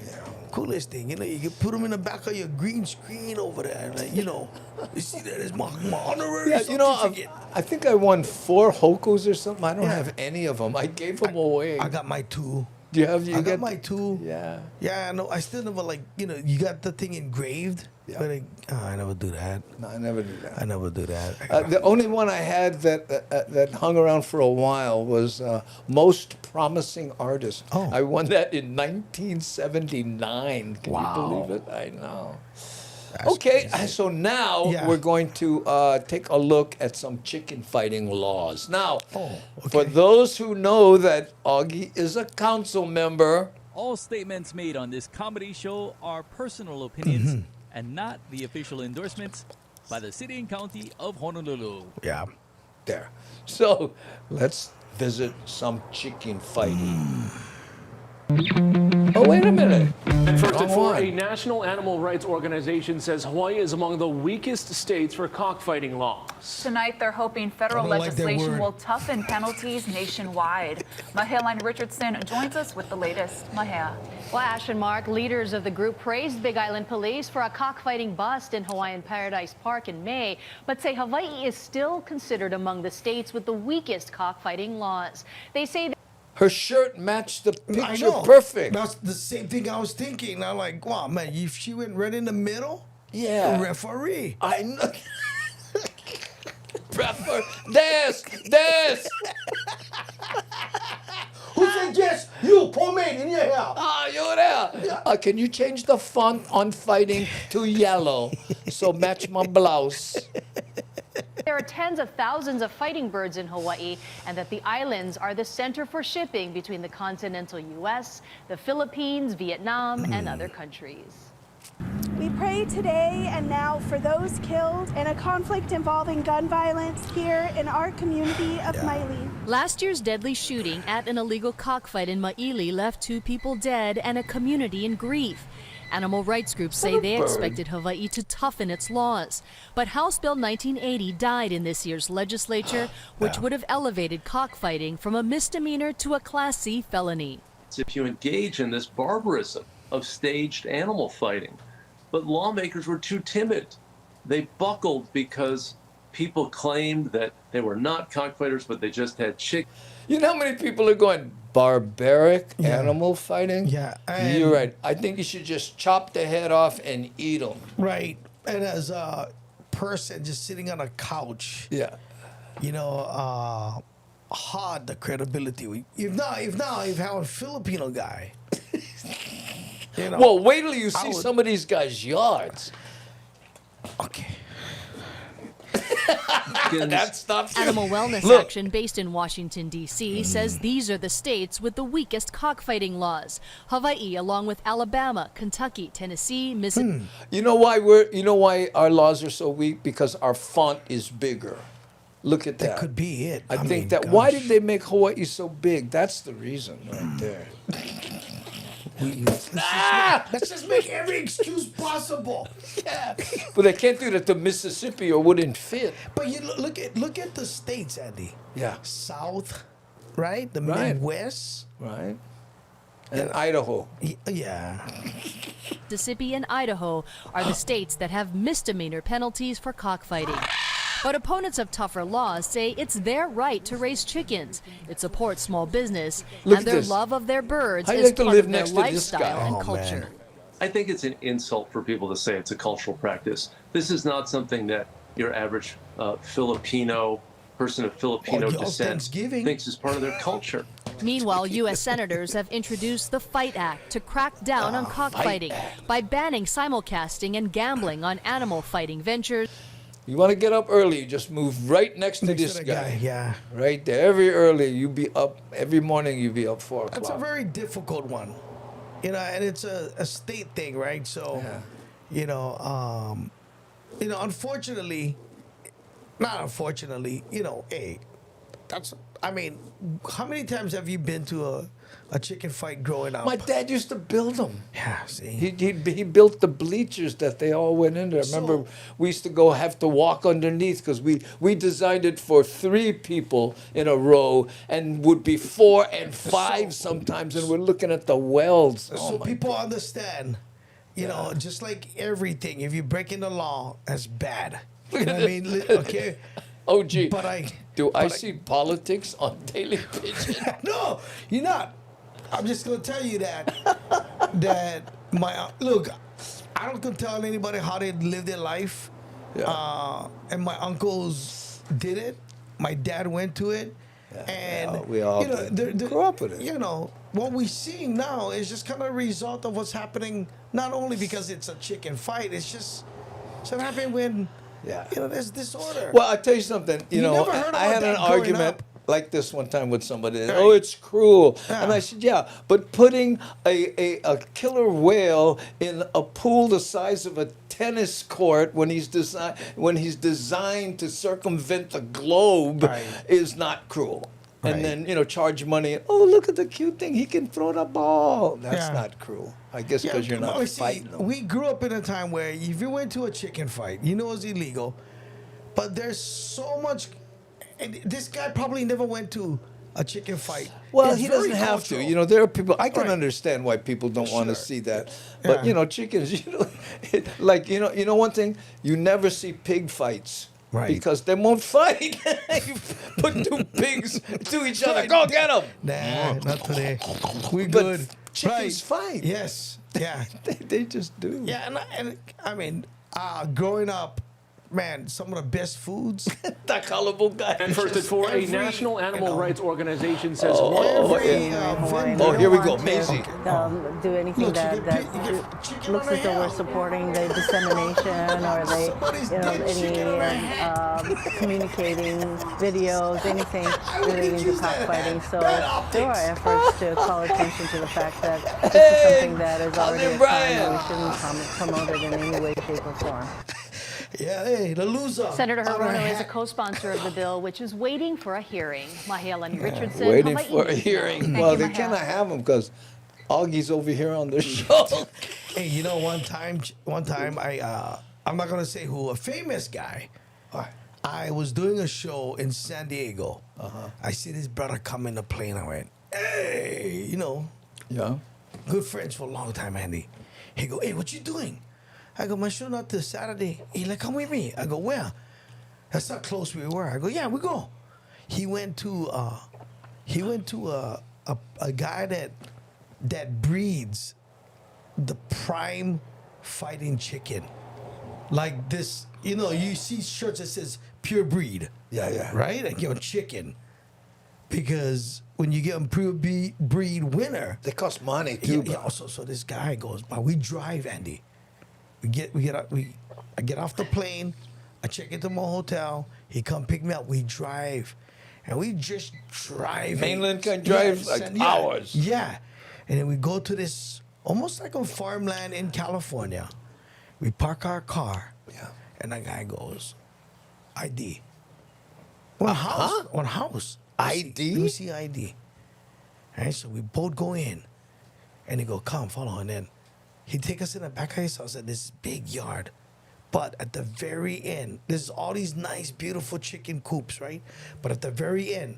Speaker 3: Coolest thing. You know, you can put them in the back of your green screen over there. Like, you know, you see that as my honorary
Speaker 2: Yeah, you know,
Speaker 3: certificate.
Speaker 2: I think I won 4 Hokos or something. I don't
Speaker 3: Yeah.
Speaker 2: have any of them. I gave them away.
Speaker 3: I got my 2.
Speaker 2: Do you have? You
Speaker 3: I got
Speaker 2: get
Speaker 3: my 2.
Speaker 2: Yeah.
Speaker 3: Yeah, no, I still never like, you know, you got the thing engraved.
Speaker 2: Yeah.
Speaker 3: But I never do that.
Speaker 2: No, I never do that.
Speaker 3: I never do that.
Speaker 2: The only one I had that hung around for a while was Most Promising Artist.
Speaker 3: Oh.
Speaker 2: I won that in 1979. Can you believe it? I know. Okay, so now
Speaker 3: Yeah.
Speaker 2: we're going to take a look at some chicken fighting laws. Now,
Speaker 3: Oh,
Speaker 2: for those who know that Augie is a council member,
Speaker 5: All statements made on this comedy show are personal opinions
Speaker 3: Mm-hmm.
Speaker 5: and not the official endorsements by the City and County of Honolulu.
Speaker 3: Yeah.
Speaker 2: there. So let's visit some chicken fighting. Oh, wait a minute.
Speaker 11: And first at
Speaker 2: Go
Speaker 11: 4,
Speaker 2: on.
Speaker 11: a national animal rights organization says Hawaii is among the weakest states for cockfighting laws.
Speaker 16: Tonight, they're hoping federal
Speaker 3: I don't like that
Speaker 16: legislation
Speaker 3: word.
Speaker 16: will toughen penalties nationwide. Mahela Richardson joins us with the latest. Mahela.
Speaker 9: Well, Ash and Mark, leaders of the group praised Big Island police for a cockfighting bust in Hawaiian Paradise Park in May, but say Hawaii is still considered among the states with the weakest cockfighting laws. They say
Speaker 2: Her shirt matched the
Speaker 3: I
Speaker 2: picture
Speaker 3: know.
Speaker 2: perfect.
Speaker 3: That's the same thing I was thinking. I'm like, wow, man, if she went right in the middle,
Speaker 2: Yeah.
Speaker 3: referee.
Speaker 2: I know. This.
Speaker 3: Who said yes? You, pomade in your hair.
Speaker 2: Ah, you're there. Can you change the font on fighting to yellow so match my blouse?
Speaker 9: there are tens of thousands of fighting birds in Hawaii and that the islands are the center for shipping between the continental U.S., the Philippines, Vietnam, and other countries.
Speaker 23: We pray today and now for those killed in a conflict involving gun violence here in our community of Maili.
Speaker 9: Last year's deadly shooting at an illegal cockfight in Maili left 2 people dead and a community in grief. Animal rights groups say they expected Hawaii to toughen its laws. But House Bill 1980 died in this year's legislature, which would have elevated cockfighting from a misdemeanor to a Class C felony.
Speaker 24: If you engage in this barbarism of staged animal fighting. But lawmakers were too timid. They buckled because people claimed that they were not cockfighters, but they just had chick.
Speaker 2: You know how many people are going barbaric animal fighting?
Speaker 3: Yeah.
Speaker 2: You're right. I think you should just chop the head off and eat them.
Speaker 3: Right. And as a person just sitting on a couch,
Speaker 2: Yeah.
Speaker 3: you know, hard the credibility. If have a Filipino guy. You know,
Speaker 2: Well, wait till you
Speaker 3: I
Speaker 2: see
Speaker 3: would-
Speaker 2: some of these guys' yards.
Speaker 3: Okay.
Speaker 2: That stops you.
Speaker 9: Animal Wellness
Speaker 2: Look.
Speaker 9: Action, based in Washington, D.C., says these are the states with the weakest cockfighting laws. Hawaii, along with Alabama, Kentucky, Tennessee, Mississippi.
Speaker 2: You know why our laws are so weak? Because our font is bigger. Look at that.
Speaker 3: That could be it.
Speaker 2: I think
Speaker 3: mean,
Speaker 2: that. Why
Speaker 3: gosh.
Speaker 2: did they make Hawaii so big? That's the reason right there.
Speaker 3: Let's just make every excuse possible.
Speaker 2: Yeah. But they can't do that to Mississippi or wouldn't fit.
Speaker 3: But you look at the states, Andy.
Speaker 2: Yeah.
Speaker 3: South, right? The
Speaker 2: Right.
Speaker 3: Midwest.
Speaker 2: Right. And Idaho.
Speaker 3: Yeah.
Speaker 9: Mississippi and Idaho are the states that have misdemeanor penalties for cockfighting. But opponents of tougher laws say it's their right to raise chickens. It supports small business,
Speaker 24: Look
Speaker 9: and
Speaker 24: at
Speaker 9: their
Speaker 24: this.
Speaker 9: love of their birds
Speaker 24: I'd
Speaker 9: is
Speaker 24: like to
Speaker 9: part
Speaker 24: live
Speaker 9: of their
Speaker 24: next to this
Speaker 9: lifestyle
Speaker 24: guy.
Speaker 9: and
Speaker 24: Oh,
Speaker 9: culture.
Speaker 24: man. I think it's an insult for people to say it's a cultural practice. This is not something that your average Filipino person of Filipino descent thinks is part of their culture.
Speaker 9: Meanwhile, U.S. senators have introduced the Fight Act to crack down on cockfighting by banning simulcasting and gambling on animal fighting ventures.
Speaker 2: You want to get up early, you just move right next to this
Speaker 3: the
Speaker 2: guy.
Speaker 3: Yeah.
Speaker 2: Right there. Every morning you be up 4 o'clock.
Speaker 3: That's a very difficult one. You know, and it's a state thing, right? So, you know, unfortunately, not unfortunately, you know, hey, I mean, how many times have you been to a chicken fight growing up.
Speaker 2: My dad used to build them.
Speaker 3: Yeah, see.
Speaker 2: He built the bleachers that they all went into. I remember we used to have to walk underneath because we designed it for 3 people in a row and would be 4 and 5 sometimes, and we're looking at the welds.
Speaker 3: So people understand, you know, just like everything, if you're breaking the law, that's bad. You know what I mean? Okay.
Speaker 2: Oh, gee.
Speaker 3: But
Speaker 2: I see politics on Daily Pidgin?
Speaker 3: No, you're not. I'm just gonna tell you that look, I don't gonna tell anybody how they live their life.
Speaker 2: Yeah.
Speaker 3: And my uncles did it. My dad went to it, and
Speaker 2: we all
Speaker 3: you know,
Speaker 2: grew up with it.
Speaker 3: You know what we're seeing now is just kind of a result of what's happening. Not only because it's a chicken fight, it's just happening when you know there's disorder.
Speaker 2: Well, I tell you something. You know,
Speaker 3: never heard
Speaker 2: I
Speaker 3: about
Speaker 2: had an
Speaker 3: that growing
Speaker 2: argument
Speaker 3: up.
Speaker 2: like this one time with somebody. Oh, it's cruel. And I said, yeah, but putting a killer whale in a pool the size of a tennis court when he's designed to circumvent the globe is not cruel. And then, you know, charge money. Oh, look at the cute thing. He can throw the ball. That's not cruel. I guess because you're not fighting them.
Speaker 3: We grew up in a time where if you went to a chicken fight, you know it's illegal. But there's so much. And this guy probably never went to a chicken fight.
Speaker 2: Well,
Speaker 3: It's
Speaker 2: he
Speaker 3: very
Speaker 2: doesn't have
Speaker 3: cultural.
Speaker 2: to. You know, there are people. I can understand why people don't want to see that. But you know, chickens. You know, like you know one thing. You never see pig fights.
Speaker 3: Right.
Speaker 2: Because they won't fight. You put 2 pigs to each other. Go get them.
Speaker 3: Nah, not today. We
Speaker 2: But
Speaker 3: good.
Speaker 2: chickens fight.
Speaker 3: Yes. Yeah.
Speaker 2: they just do.
Speaker 3: Yeah, and I mean, growing up, man, some of the best foods.
Speaker 15: And first at 4, a national animal rights organization says
Speaker 2: here we go, Maisie.
Speaker 6: Do anything that looks as though we're supporting the dissemination or any communicating videos, anything relating to cockfighting. So there are efforts to call attention to the fact that this is something that is already a crime and we shouldn't promote it in any way, shape, or form.
Speaker 3: Yeah, hey, the loser.
Speaker 9: Senator Hirono is a co-sponsor of the bill, which is waiting for a hearing. Mahialani Richardson.
Speaker 2: Waiting
Speaker 9: Hawaii
Speaker 2: for a
Speaker 9: News.
Speaker 2: hearing.
Speaker 9: Thank
Speaker 2: Well,
Speaker 9: you,
Speaker 2: they
Speaker 9: Mahia.
Speaker 2: cannot have him because Augie's over here on the show.
Speaker 3: Hey, you know, one time, I'm not gonna say who, a famous guy. I was doing a show in San Diego. I see this brother come in the plane. I went, hey, you know, good friends for a long time, Andy. He go, hey, what you doing? I go, my show not this Saturday. He like, come with me. I go, where? That's how close we were. I go, yeah, we go. He went to a guy that breeds the prime fighting chicken. Like this, you know, you see shirts that says pure breed.
Speaker 2: Yeah.
Speaker 3: Right? Like, you know, chicken. Because when you get a pure breed winner,
Speaker 2: they cost money too.
Speaker 3: Yeah, so this guy goes, but we drive, Andy. I get off the plane, I check into my hotel, he come pick me up, we drive. And we just drive.
Speaker 2: Mainland can drive hours.
Speaker 3: Yeah. And then we go to this almost like a farmland in California. We park our car.
Speaker 2: Yeah.
Speaker 3: And the guy goes, ID. One house.
Speaker 2: ID?
Speaker 3: Let me see ID. All right, so we both go in. And he go, come, follow. And then he take us in the back of his house at this big yard. But at the very end, there's all these nice, beautiful chicken coops, right? But at the very end,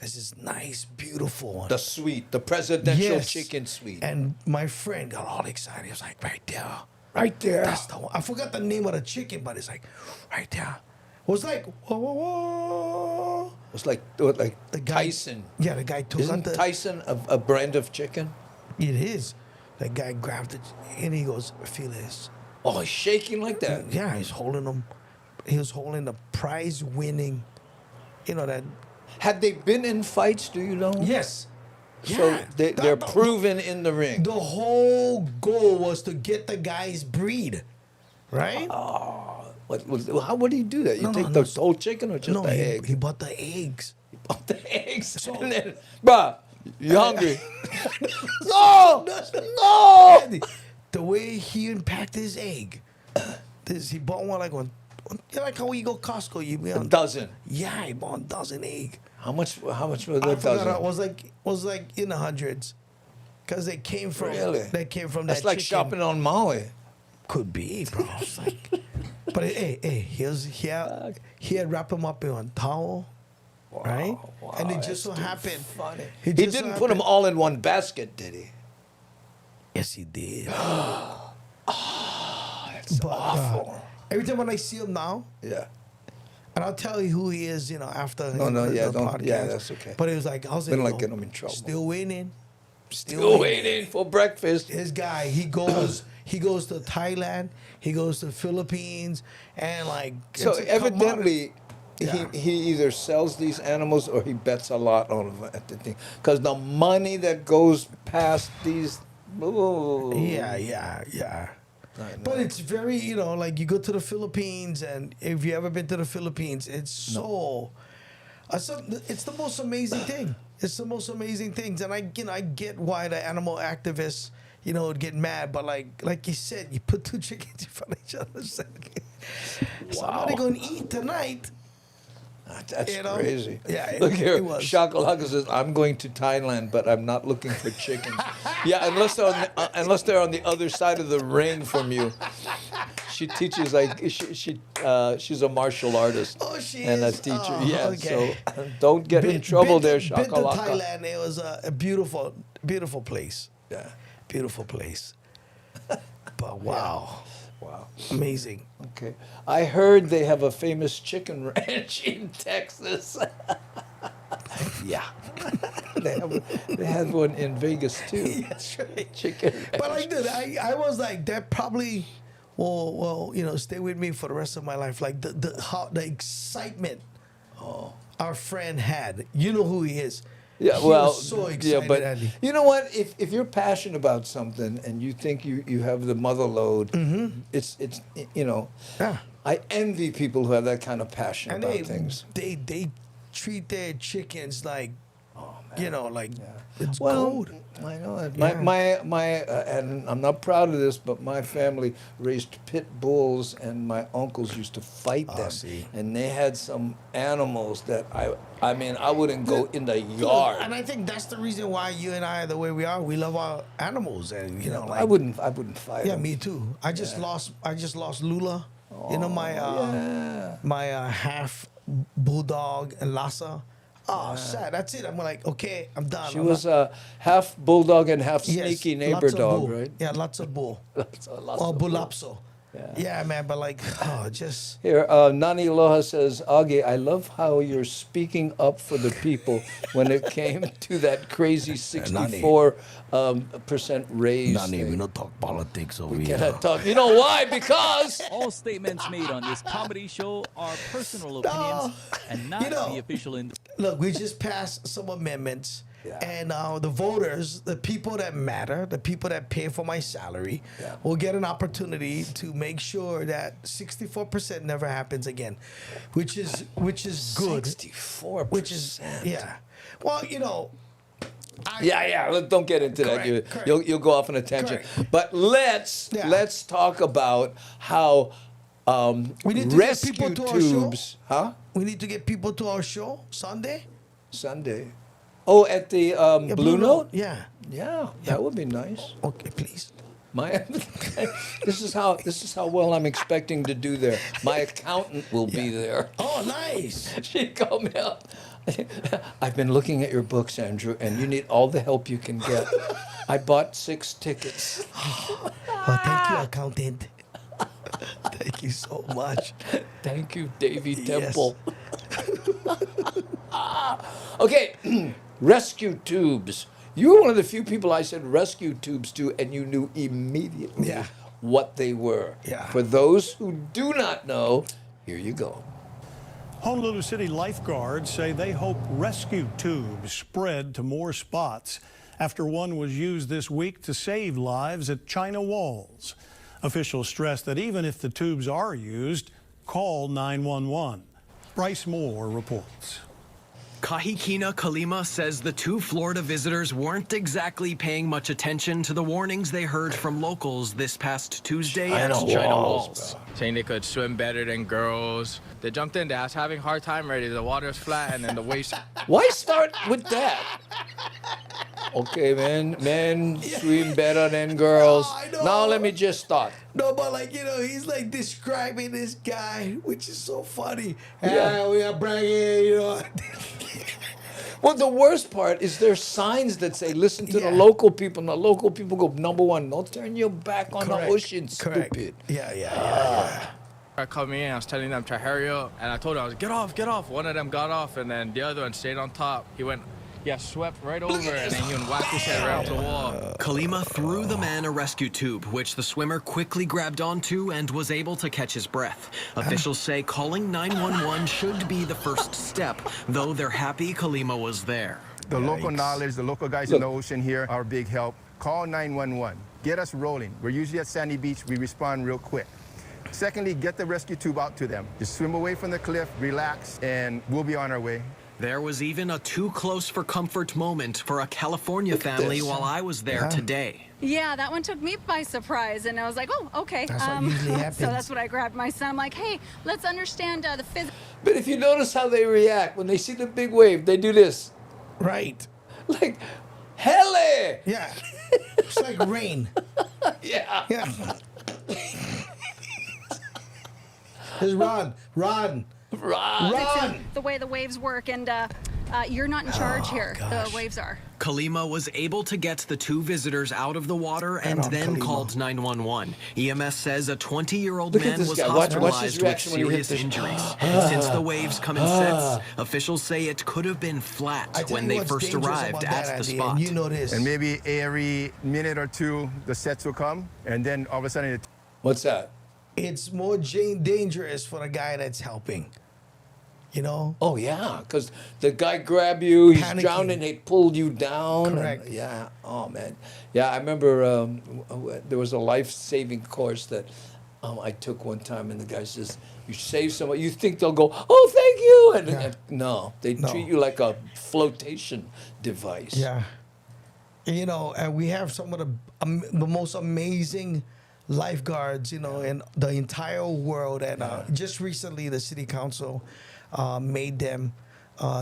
Speaker 3: there's this nice, beautiful one.
Speaker 2: The suite, the presidential chicken suite.
Speaker 3: And my friend got all excited. He was like, right there.
Speaker 2: Right there.
Speaker 3: That's the one. I forgot the name of the chicken, but it's like, right there. It was like, whoa, whoa, whoa.
Speaker 2: It was like the guy, Tyson.
Speaker 3: Yeah, the guy took
Speaker 2: Isn't Tyson a brand of chicken?
Speaker 3: It is. The guy grabbed it and he goes, feel this.
Speaker 2: Oh, he's shaking like that?
Speaker 3: Yeah, he's holding them. He was holding the prize-winning, you know, that.
Speaker 2: Had they been in fights, do you know?
Speaker 3: Yes.
Speaker 2: So
Speaker 3: Yeah.
Speaker 2: they're proven in the ring.
Speaker 3: The whole goal was to get the guy's breed, right?
Speaker 2: How would he do that? You take the whole chicken or just the egg?
Speaker 3: He bought the eggs.
Speaker 2: He bought the eggs. And then, bruh, you hungry? No!
Speaker 3: The way he unpacked his egg, he bought one like how you go Costco, you buy
Speaker 2: a dozen.
Speaker 3: Yeah, he bought a dozen egg.
Speaker 2: How much were
Speaker 3: I
Speaker 2: the
Speaker 3: forgot,
Speaker 2: dozen?
Speaker 3: it was like in the hundreds. Because they came from
Speaker 2: Really?
Speaker 3: that
Speaker 2: That's like
Speaker 3: chicken.
Speaker 2: shopping on Maui.
Speaker 3: Could be, bro. It's like, but hey, he had wrap them up in a towel, right?
Speaker 2: Wow,
Speaker 3: and it
Speaker 2: that's
Speaker 3: just so
Speaker 2: too
Speaker 3: happened.
Speaker 2: funny.
Speaker 3: It
Speaker 2: He
Speaker 3: just so
Speaker 2: didn't put them
Speaker 3: happened-
Speaker 2: all in one basket, did he?
Speaker 3: Yes, he did.
Speaker 2: It's awful.
Speaker 3: Every time when I see him now,
Speaker 2: Yeah.
Speaker 3: and I'll tell you who he is, after
Speaker 2: No,
Speaker 3: the
Speaker 2: don't.
Speaker 3: podcast.
Speaker 2: Yeah, that's okay.
Speaker 3: But it was like I was
Speaker 2: We don't
Speaker 3: like,
Speaker 2: like getting him in trouble.
Speaker 3: Still waiting.
Speaker 2: Still waiting for breakfast.
Speaker 3: This guy, he goes to Thailand, he goes to the Philippines, and like
Speaker 2: So
Speaker 3: it's a
Speaker 2: evidently,
Speaker 3: commodity.
Speaker 2: he either sells these animals or he bets a lot on them at the thing. Because the money that goes past these. Ooh.
Speaker 3: Yeah. But it's very, like you go to the Philippines, and if you ever been to the Philippines, it's so. It's the most amazing thing. It's the most amazing things, and I get why the animal activists, would get mad, but like you said, you put two chickens in front of each other. It's like, somebody gonna eat tonight.
Speaker 2: That's crazy.
Speaker 3: Yeah,
Speaker 2: Look here,
Speaker 3: it was.
Speaker 2: Shakalaka says, "I'm going to Thailand, but I'm not looking for chickens." Yeah, unless they're on the other side of the ring from you. She teaches she's a martial artist.
Speaker 3: Oh, she
Speaker 2: and
Speaker 3: is?
Speaker 2: a teacher.
Speaker 3: Oh,
Speaker 2: yeah,
Speaker 3: okay.
Speaker 2: so don't get in trouble there,
Speaker 3: Been to
Speaker 2: Shakalaka.
Speaker 3: Thailand. It was a beautiful, beautiful place.
Speaker 2: Yeah,
Speaker 3: beautiful place. But wow.
Speaker 2: Wow.
Speaker 3: Amazing.
Speaker 2: Okay. I heard they have a famous chicken ranch in Texas.
Speaker 3: Yeah.
Speaker 2: they had one in Vegas too.
Speaker 3: That's right.
Speaker 2: Chicken ranch.
Speaker 3: But I was like, that probably will stay with me for the rest of my life. Like the excitement our friend had. You know who he is.
Speaker 2: Yeah,
Speaker 3: He
Speaker 2: well,
Speaker 3: was so excited,
Speaker 2: but
Speaker 3: Andy.
Speaker 2: you know what? If you're passionate about something and you think you have the mother load, it's I envy people who have that kind of passion
Speaker 3: And
Speaker 2: about things.
Speaker 3: they treat their chickens like, it's
Speaker 2: Well,
Speaker 3: gold.
Speaker 2: I know it.
Speaker 3: Yeah.
Speaker 2: My and I'm not proud of this, but my family raised pit bulls, and my uncles used to fight them.
Speaker 3: See.
Speaker 2: And they had some animals that I mean, I wouldn't go in the yard.
Speaker 3: And I think that's the reason why you and I are the way we are. We love our animals, and
Speaker 2: I wouldn't fight
Speaker 3: Yeah,
Speaker 2: them.
Speaker 3: me too. I just lost Lula. My half bulldog and Lhasa. Oh, sad. That's it. I'm like, okay, I'm done.
Speaker 2: She was half bulldog and half
Speaker 3: Yes,
Speaker 2: sneaky neighbor
Speaker 3: lots of
Speaker 2: dog,
Speaker 3: bull.
Speaker 2: right?
Speaker 3: Yeah, lots of bull.
Speaker 2: Lots
Speaker 3: Or
Speaker 2: of bull.
Speaker 3: bulapso. Yeah, man, but like, just.
Speaker 2: Here, Nani Aloha says, Augie, I love how you're speaking up for the people when it came to that crazy 64% raise.
Speaker 3: Nani, we
Speaker 2: thing.
Speaker 3: don't talk politics over
Speaker 2: We
Speaker 3: here.
Speaker 2: cannot talk. You know why? Because
Speaker 5: All statements made on this comedy show are personal opinions and not the official
Speaker 3: Look, we just passed some amendments, and the voters, the people that matter, the people that pay for my salary, will get an opportunity to make sure that 64% never happens again, which is good.
Speaker 2: 64%.
Speaker 3: Which is Well,
Speaker 2: Look, don't get into that.
Speaker 3: Correct.
Speaker 2: You'll go off on a tangent. But let's talk about how
Speaker 3: we need to
Speaker 2: rescue
Speaker 3: get people to our show.
Speaker 2: tubes. Huh?
Speaker 3: We need to get people to our show Sunday.
Speaker 2: Oh, at the Blue Note?
Speaker 3: Yeah.
Speaker 2: Yeah, that would be nice.
Speaker 3: Okay, please.
Speaker 2: This is how well I'm expecting to do there. My accountant will be there.
Speaker 3: Oh, nice.
Speaker 2: She called me up. I've been looking at your books, Andrew, and you need all the help you can get. I bought 6 tickets.
Speaker 3: Oh, thank you, accountant. Thank you so much.
Speaker 2: Thank you, Davy Temple. Okay, rescue tubes. You were one of the few people I said rescue tubes to, and you knew immediately what they were.
Speaker 3: Yeah.
Speaker 2: For those who do not know, here you go.
Speaker 7: Honolulu City lifeguards say they hope rescue tubes spread to more spots after one was used this week to save lives at China Walls. Officials stress that even if the tubes are used, call 911. Bryce Moore reports.
Speaker 8: Kahikina Kalima says the two Florida visitors weren't exactly paying much attention to the warnings they heard from locals this past Tuesday at China Walls.
Speaker 10: Saying they could swim better than girls. They jumped in there. I was having a hard time already. The water was flat and then the waves.
Speaker 2: Why start with that? Okay, men swim better than girls. Now let me just start.
Speaker 3: No, but like, he's like describing this guy, which is so funny.
Speaker 2: Yeah.
Speaker 3: We are bragging,
Speaker 2: Well, the worst part is there's signs that say, listen to the local people. And the local people go, number one, don't turn your back on the ocean, stupid.
Speaker 3: Yeah.
Speaker 10: I come in, I was telling them to hurry up, and I told them, I was get off. One of them got off, and then the other one stayed on top. He went, swept right over, and then he whacked his head right onto the wall.
Speaker 8: Kalima threw the man a rescue tube, which the swimmer quickly grabbed onto and was able to catch his breath. Officials say calling 911 should be the first step, though they're happy Kalima was there.
Speaker 13: The local knowledge, the local guys in the ocean here are a big help. Call 911. Get us rolling. We're usually at Sandy Beach. We respond real quick. Secondly, get the rescue tube out to them. Just swim away from the cliff, relax, and we'll be on our way.
Speaker 8: There was even a too close for comfort moment for a California family while I was there today.
Speaker 14: Yeah, that one took me by surprise, and I was like, oh, okay.
Speaker 3: That's what usually happens.
Speaker 14: So that's what I grabbed my son. I'm like, hey, let's understand the physics.
Speaker 2: But if you notice how they react when they see the big wave, they do this.
Speaker 3: Right.
Speaker 2: Like, helle!
Speaker 3: Yeah. It's like rain.
Speaker 2: Yeah.
Speaker 3: Just run.
Speaker 14: The way the waves work, and you're not in charge here. The waves are.
Speaker 8: Kalima was able to get the two visitors out of the water and then called 911. EMS says a 20-year-old man was hospitalized with serious injuries. Since the waves come in sets, officials say it could have been flat when they first arrived at the spot.
Speaker 3: You know this.
Speaker 13: And maybe every minute or two, the sets will come, and then all of a sudden...
Speaker 2: What's that?
Speaker 3: It's more dangerous for the guy that's helping.
Speaker 2: Oh, yeah, because the guy grabbed you, he's
Speaker 3: Panicking.
Speaker 2: drowning, they pulled you down.
Speaker 3: Correct.
Speaker 2: And, oh, man. Yeah, I remember there was a life-saving course that I took one time, and the guy says, you save someone, you think they'll go, oh, thank you. And no, they treat you like a flotation device.
Speaker 3: Yeah. And we have some of the most amazing lifeguards, in the entire world. And just recently, the city council made them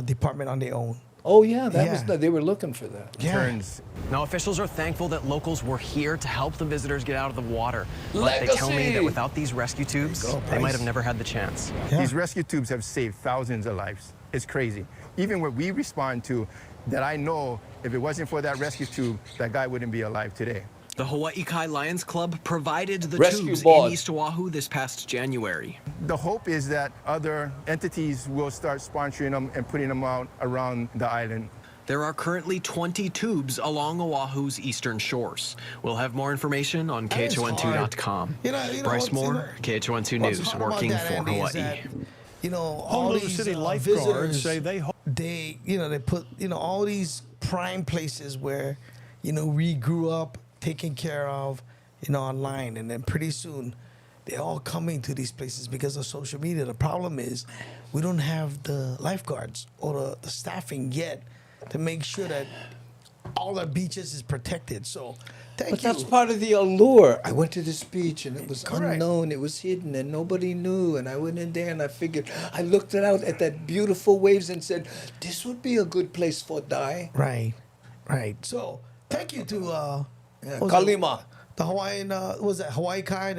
Speaker 3: department on their own.
Speaker 2: Oh, yeah, they were looking for that.
Speaker 8: Turns. Now, officials are thankful that locals were here to help the visitors get out of the water. But they tell me that without these rescue tubes, they might have never had the chance.
Speaker 13: These rescue tubes have saved thousands of lives. It's crazy. Even what we respond to, that I know if it wasn't for that rescue tube, that guy wouldn't be alive today.
Speaker 8: The Hawaii Kai Lions Club provided the
Speaker 13: Rescue
Speaker 8: tubes
Speaker 13: board.
Speaker 8: in East Oahu this past January.
Speaker 13: The hope is that other entities will start sponsoring them and putting them out around the island.
Speaker 8: There are currently 20 tubes along Oahu's eastern shores. We'll have more information on KHON2.com. Bryce Moore, KHON2 News, working for Hawaii.
Speaker 3: All
Speaker 7: Honolulu
Speaker 3: these
Speaker 7: City lifeguards
Speaker 3: visitors,
Speaker 7: say they
Speaker 3: they put all these prime places where we grew up taken care of online, and then pretty soon they're all coming to these places because of social media. The problem is we don't have the lifeguards or the staffing yet to make sure that all the beaches is protected. So
Speaker 2: But that's part of the allure. I went to this beach and it was unknown, it was hidden, and nobody knew. And I went in there and I looked it out at that beautiful waves and said, this would be a good place for die.
Speaker 3: Right. So thank you to
Speaker 2: Kalima.
Speaker 3: The Hawaiian, was that Hawaii Kai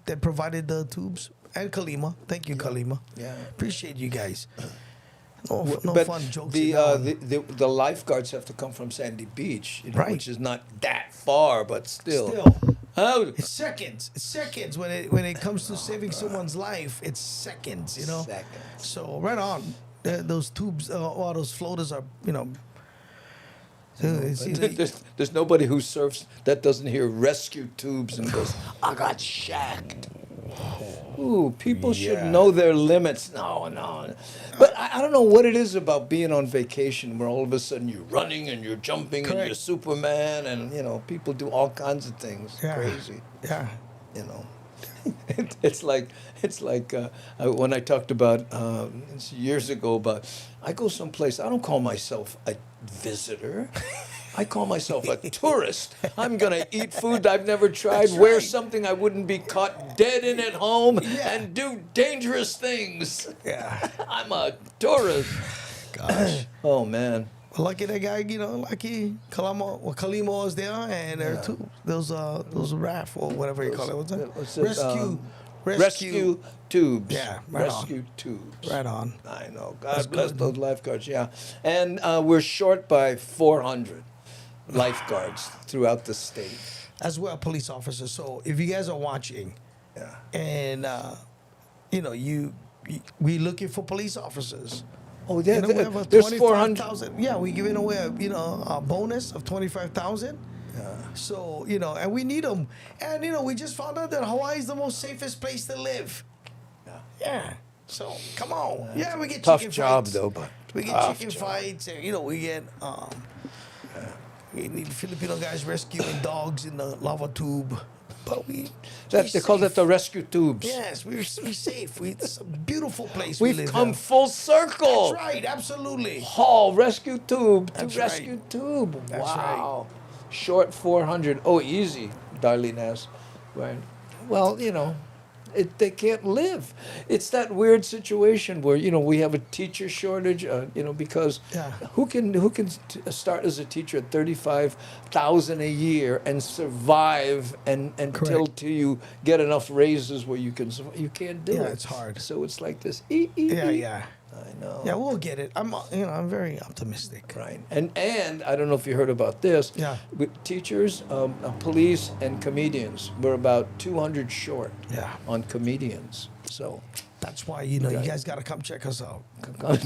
Speaker 3: that provided the tubes? And Kalima. Thank you, Kalima.
Speaker 2: Yeah.
Speaker 3: Appreciate you guys. No
Speaker 2: But
Speaker 3: fun jokes.
Speaker 2: the lifeguards have to come from Sandy Beach, which is not that far, but still.
Speaker 3: It's seconds. It's seconds when it comes to saving someone's life. It's seconds.
Speaker 2: Seconds.
Speaker 3: So right on. Those tubes, all those floaters are,
Speaker 2: There's nobody who surfs that doesn't hear rescue tubes and goes, I got shacked. Ooh, people should know their limits. No. But I don't know what it is about being on vacation where all of a sudden you're running and you're jumping and you're Superman and, people do all kinds of things.
Speaker 3: Yeah.
Speaker 2: Crazy.
Speaker 3: Yeah.
Speaker 2: It's like when I talked about years ago about I go someplace. I don't call myself a visitor. I call myself a tourist. I'm gonna eat food I've never tried, wear something I wouldn't be caught dead in at home, and do dangerous things.
Speaker 3: Yeah,
Speaker 2: I'm a tourist.
Speaker 3: Gosh.
Speaker 2: Oh man.
Speaker 3: Lucky that guy, lucky Kalimo was there, and there too. Those raft or whatever you call it. What's it? Rescue
Speaker 2: tubes.
Speaker 3: Yeah, right
Speaker 2: rescue tubes.
Speaker 3: Right on.
Speaker 2: I know. God bless those lifeguards. Yeah, and we're short by 400 lifeguards throughout the state,
Speaker 3: as well police officers. So if you guys are watching, and we looking for police officers.
Speaker 2: Oh yeah,
Speaker 3: we have a
Speaker 2: there's 400.
Speaker 3: Yeah, we're giving away a bonus of 25,000. So and we need them, and we just found out that Hawaii is the most safest place to live. Yeah. So come on. Yeah, we get
Speaker 2: tough
Speaker 3: chicken
Speaker 2: job
Speaker 3: fights.
Speaker 2: though, but
Speaker 3: we get chicken fights, and we get we need Filipino guys rescuing dogs in the lava tube. But
Speaker 2: they call that the rescue tubes.
Speaker 3: Yes, we're safe. It's a beautiful place.
Speaker 2: We've come full circle.
Speaker 3: That's right, absolutely.
Speaker 2: Rescue tube to
Speaker 3: That's
Speaker 2: rescue
Speaker 3: right.
Speaker 2: tube.
Speaker 3: That's
Speaker 2: Wow. Short 400. Oh, easy, Darlene. Right. Well, they can't live. It's that weird situation where we have a teacher shortage. Because who can start as a teacher at $35,000 a year and survive until you get enough raises where you can survive? You can't do it.
Speaker 3: Yeah, it's hard.
Speaker 2: So it's like this.
Speaker 3: Yeah.
Speaker 2: I know.
Speaker 3: Yeah, we'll get it. I'm very optimistic.
Speaker 2: Right. And I don't know if you heard about this.
Speaker 3: Yeah.
Speaker 2: With teachers, police, and comedians, we're about 200 short.
Speaker 3: Yeah.
Speaker 2: On comedians. So
Speaker 3: that's why you guys got to come check us out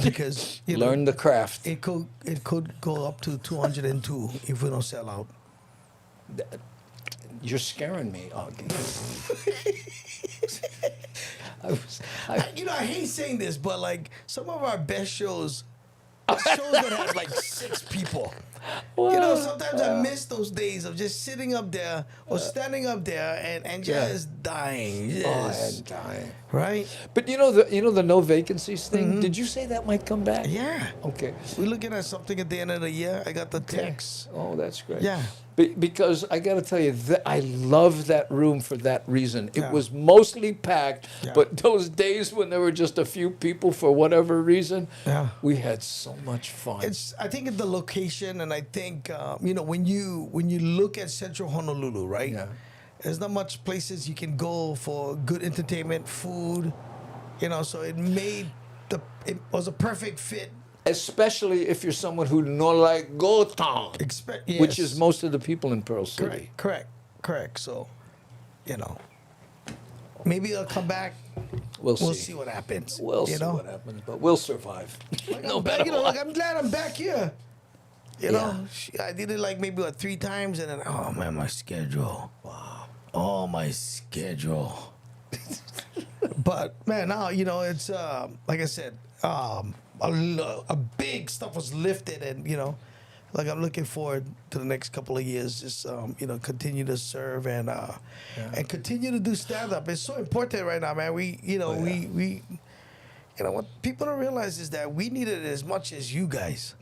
Speaker 3: because
Speaker 2: learn the craft.
Speaker 3: It could go up to 202 if we don't sell out.
Speaker 2: You're scaring me, Augie.
Speaker 3: I hate saying this, but like some of our best shows that have like 6 people. Sometimes I miss those days of just sitting up there or standing up there and just dying.
Speaker 2: And dying.
Speaker 3: Right?
Speaker 2: But the no vacancies thing.
Speaker 3: Mm-hmm.
Speaker 2: Did you say that might come back?
Speaker 3: Yeah.
Speaker 2: Okay.
Speaker 3: We're looking at something at the end of the year. I got the text.
Speaker 2: Oh, that's great.
Speaker 3: Yeah.
Speaker 2: Because I got to tell you, I love that room for that reason. It was mostly packed, but those days when there were just a few people for whatever reason, we had so much fun.
Speaker 3: I think it's the location, and I think when you look at Central Honolulu, right?
Speaker 2: Yeah.
Speaker 3: There's not much places you can go for good entertainment, food, So it was a perfect fit.
Speaker 2: Especially if you're someone who no like go town, which is most of the people in Pearl City.
Speaker 3: Correct. So, maybe I'll come back.
Speaker 2: We'll
Speaker 3: see what happens.
Speaker 2: We'll see what happens, but we'll survive.
Speaker 3: I'm glad I'm back here. I did it like maybe 3 times, and then my schedule. Wow. Oh, my schedule. But man, now it's like I said. A big stuff was lifted, and I'm looking forward to the next couple of years. Just continue to serve and continue to do stand up. It's so important right now, man. We what people don't realize is that we need it as much as you guys.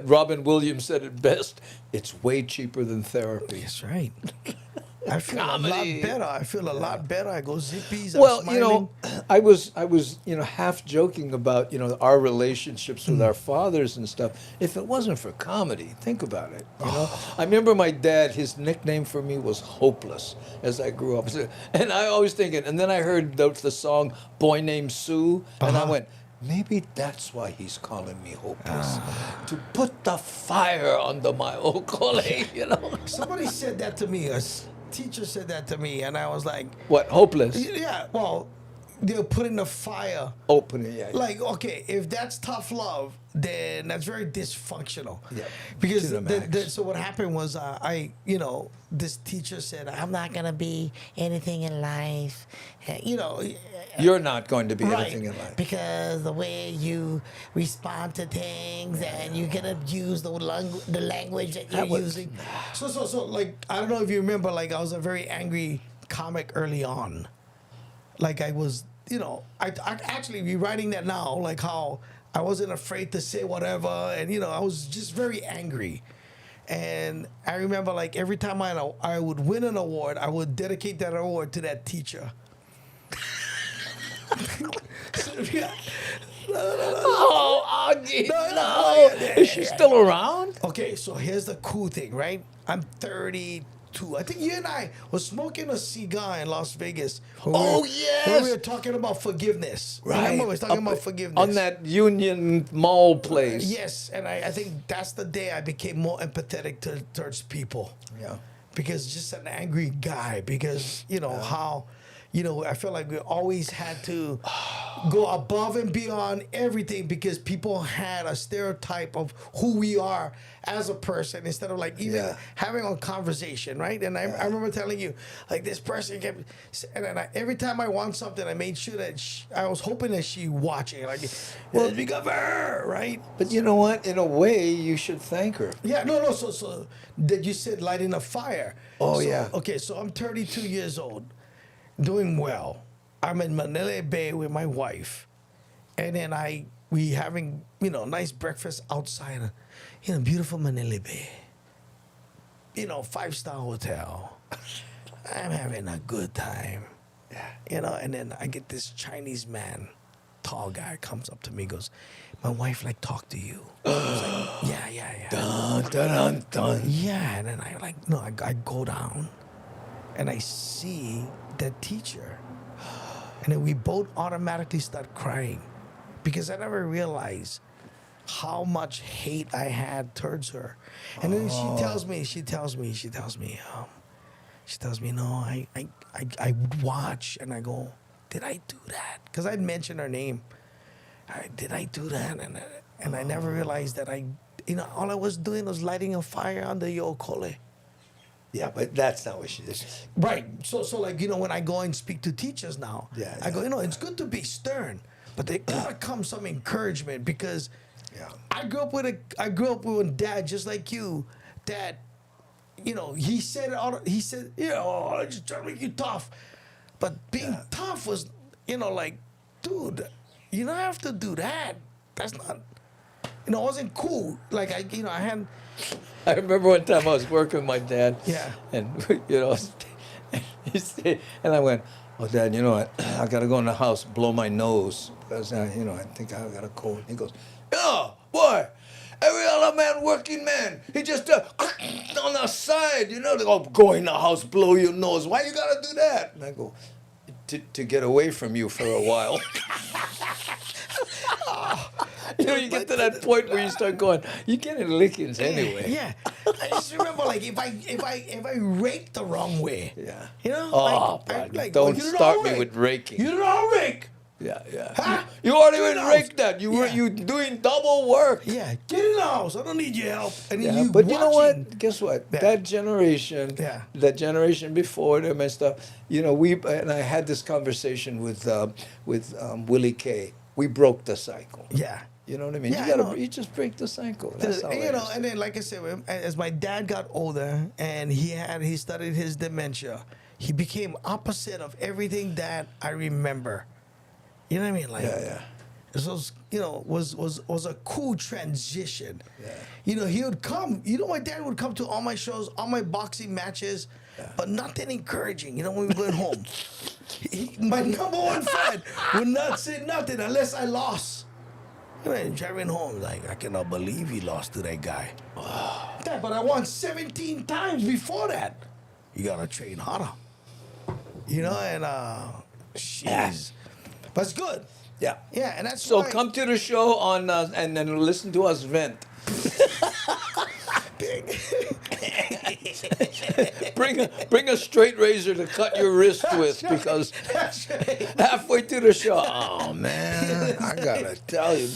Speaker 2: Robin Williams said it best. It's way cheaper than therapy.
Speaker 3: That's right. I feel a lot better. I go zippies.
Speaker 2: Well,
Speaker 3: I'm smiling.
Speaker 2: I was half joking about our relationships with our fathers and stuff. If it wasn't for comedy, think about it. I remember my dad. His nickname for me was Hopeless as I grew up, and I always thinking. And then I heard the song "Boy Named Sue," and I went, maybe that's why he's calling me hopeless. To put the fire under my okole,
Speaker 3: Somebody said that to me. A teacher said that to me, and I was like,
Speaker 2: what, hopeless?
Speaker 3: Yeah, well, they're putting the fire.
Speaker 2: Opening, yeah.
Speaker 3: Like, okay, if that's tough love, then that's very dysfunctional.
Speaker 2: Yeah.
Speaker 3: Because so what happened was, this teacher said, I'm not going to be anything in life.
Speaker 2: You're not going to be anything in life.
Speaker 3: Because the way you respond to things and you're going to use the language that you're using. So, like, I don't know if you remember, like, I was a very angry comic early on. Like I was, I actually rewriting that now, like how I wasn't afraid to say whatever, and I was just very angry. And I remember, like, every time I would win an award, I would dedicate that award to that teacher.
Speaker 2: Oh, Augie, no. Is she still around?
Speaker 3: Okay, so here's the cool thing, right? I'm 32. I think you and I were smoking a cigar in Las Vegas.
Speaker 2: Yes!
Speaker 3: When we were talking about forgiveness.
Speaker 2: Right.
Speaker 3: Remember, we were talking about forgiveness.
Speaker 2: On that Union Mall place.
Speaker 3: Yes, and I think that's the day I became more empathetic towards people.
Speaker 2: Yeah.
Speaker 3: Because just an angry guy. Because, how... I feel like we always had to go above and beyond everything because people had a stereotype of who we are as a person instead of like even having a conversation, right? And I remember telling you, like, this person kept, and then every time I want something, I made sure that I was hoping that she watching, like, well, it's because of her, right?
Speaker 2: But you know what? In a way, you should thank her.
Speaker 3: Yeah, no. So that you said lighting a fire.
Speaker 2: Oh, yeah.
Speaker 3: Okay, so I'm 32 years old. Doing well. I'm in Manila Bay with my wife, and then we having nice breakfast outside, beautiful Manila Bay. 5-star hotel. I'm having a good time. And then I get this Chinese man, tall guy, comes up to me, goes, "My wife talk to you." I was like, yeah.
Speaker 2: Dun, dun, dun.
Speaker 3: Yeah, and then I go down, and I see that teacher, and then we both automatically start crying because I never realized how much hate I had towards her. And then she tells me, no, I would watch, and I go, did I do that? Because I'd mentioned her name. Did I do that? And I never realized that all I was doing was lighting a fire under your Yokole.
Speaker 2: Yeah, but that's not what she did.
Speaker 3: Right. So when I go and speak to teachers now, I go, it's good to be stern, but there gotta come some encouragement because I grew up with a dad just like you, that, he said I just trying to make you tough. But being tough was, dude, you don't have to do that. That's not, it wasn't cool. Like I had.
Speaker 2: I remember one time I was working with my dad.
Speaker 3: Yeah.
Speaker 2: And, and I went, "Oh, Dad, you know what? I got to go in the house, blow my nose, because, I think I got a cold." He goes, "Oh, boy, every other man, working man, he just on the side, they go in the house, blow your nose. Why you got to do that?" And I go, to get away from you for a while. You get to that point where you start going, you're getting lickings anyway.
Speaker 3: Yeah. I just remember, if I rake the wrong way.
Speaker 2: Yeah. Don't start me with raking.
Speaker 3: You don't rake.
Speaker 2: Yeah.
Speaker 3: Huh?
Speaker 2: You already went rake that. You doing double work.
Speaker 3: Yeah. Get in the house. I don't need your help. And then
Speaker 2: But you know what? Guess what? Yeah. That generation before them and stuff. And I had this conversation with Willie K. We broke the cycle.
Speaker 3: Yeah.
Speaker 2: You know what I mean?
Speaker 3: Yeah,
Speaker 2: you just break the cycle. That's how it is.
Speaker 3: And then, like I said, as my dad got older and he studied his dementia, he became opposite of everything that I remember. You know what I mean? This was, was a cool transition. Yeah. He would come. My dad would come to all my shows, all my boxing matches, but nothing encouraging. When we went home, my number one fan would not say nothing unless I lost. Driving home, I cannot believe he lost to that guy. Dad, but I won 17 times before that. You gotta train harder. And jeez. But it's good.
Speaker 2: Yeah.
Speaker 3: Yeah, and that's
Speaker 2: so
Speaker 3: why.
Speaker 2: Come to the show and then listen to us vent. Bring a straight razor to cut your wrist with, because halfway through the show, oh man, I gotta tell you.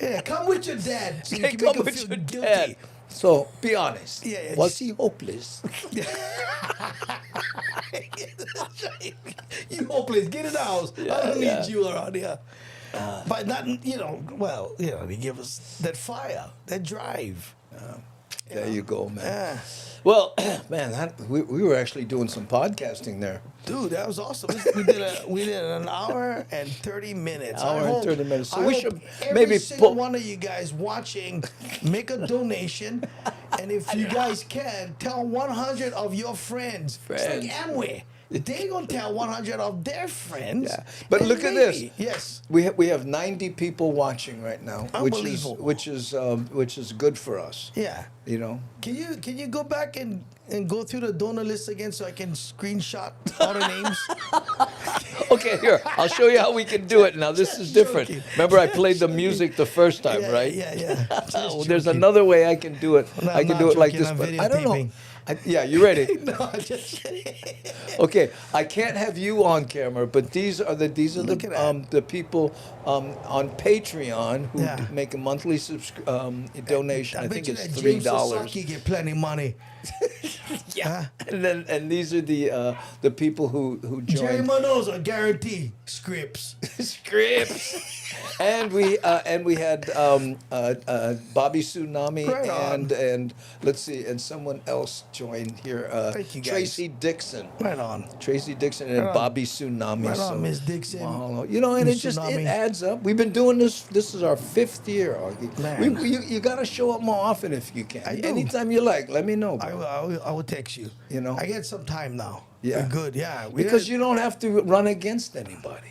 Speaker 3: Yeah, come with your dad. So you
Speaker 2: come with your dad. So be honest.
Speaker 3: Yeah,
Speaker 2: was he hopeless?
Speaker 3: You hopeless. Get in the house. I don't need you around here. But not, he gave us that fire, that drive.
Speaker 2: There you go, man. Well, man, we were actually doing some podcasting there.
Speaker 3: Dude, that was awesome. We did an hour and 30 minutes.
Speaker 2: Hour and 30 minutes. So
Speaker 3: I
Speaker 2: we
Speaker 3: hope
Speaker 2: should
Speaker 3: every
Speaker 2: maybe
Speaker 3: single
Speaker 2: put
Speaker 3: one of you guys watching, make a donation, and if you guys can, tell 100 of your friends. It's like Amway. They're gonna tell 100 of their friends.
Speaker 2: Yeah. But look at this.
Speaker 3: Yes.
Speaker 2: We have 90 people watching right now,
Speaker 3: Unbelievable.
Speaker 2: which is good for us.
Speaker 3: Yeah.
Speaker 2: You know.
Speaker 3: Can you go back and go through the donor list again so I can screenshot all the names?
Speaker 2: Okay, here. I'll show you how we can do it. Now this is different. Remember, I played the music the first time, right?
Speaker 3: Yeah.
Speaker 2: Oh, there's another way I can do it.
Speaker 3: No,
Speaker 2: I
Speaker 3: I'm
Speaker 2: can
Speaker 3: not
Speaker 2: do it like
Speaker 3: joking.
Speaker 2: this,
Speaker 3: I'm
Speaker 2: but I don't know.
Speaker 3: videotaping.
Speaker 2: Yeah, you ready?
Speaker 3: No, I'm just kidding.
Speaker 2: Okay, I can't have you on camera, but these are the people on Patreon who make a monthly donation. I think it's $3.
Speaker 3: Sasaki get plenty of money.
Speaker 2: Yeah, and these are the people who
Speaker 3: Jerry
Speaker 2: joined.
Speaker 3: Mendoza guarantee scripts.
Speaker 2: And we had Bobby Tsunami
Speaker 3: Right on.
Speaker 2: and let's see, and someone else joined here.
Speaker 3: Thank you, guys.
Speaker 2: Tracy Dixon.
Speaker 3: Right on.
Speaker 2: Tracy Dixon and
Speaker 3: Right on.
Speaker 2: Bobby Tsunami.
Speaker 3: Right
Speaker 2: so
Speaker 3: on, Miss Dixon.
Speaker 2: mahalo. You know, and
Speaker 3: Miss
Speaker 2: it
Speaker 3: Tsunami.
Speaker 2: adds up. We've been doing this. This is our 5th year, Augie.
Speaker 3: Man.
Speaker 2: You got to show up more often if you can.
Speaker 3: I do.
Speaker 2: Anytime you like, let me know. Bro.
Speaker 3: I will text you.
Speaker 2: You know,
Speaker 3: I get some time now.
Speaker 2: Yeah.
Speaker 3: We're good. Yeah.
Speaker 2: Because you don't have to run against anybody.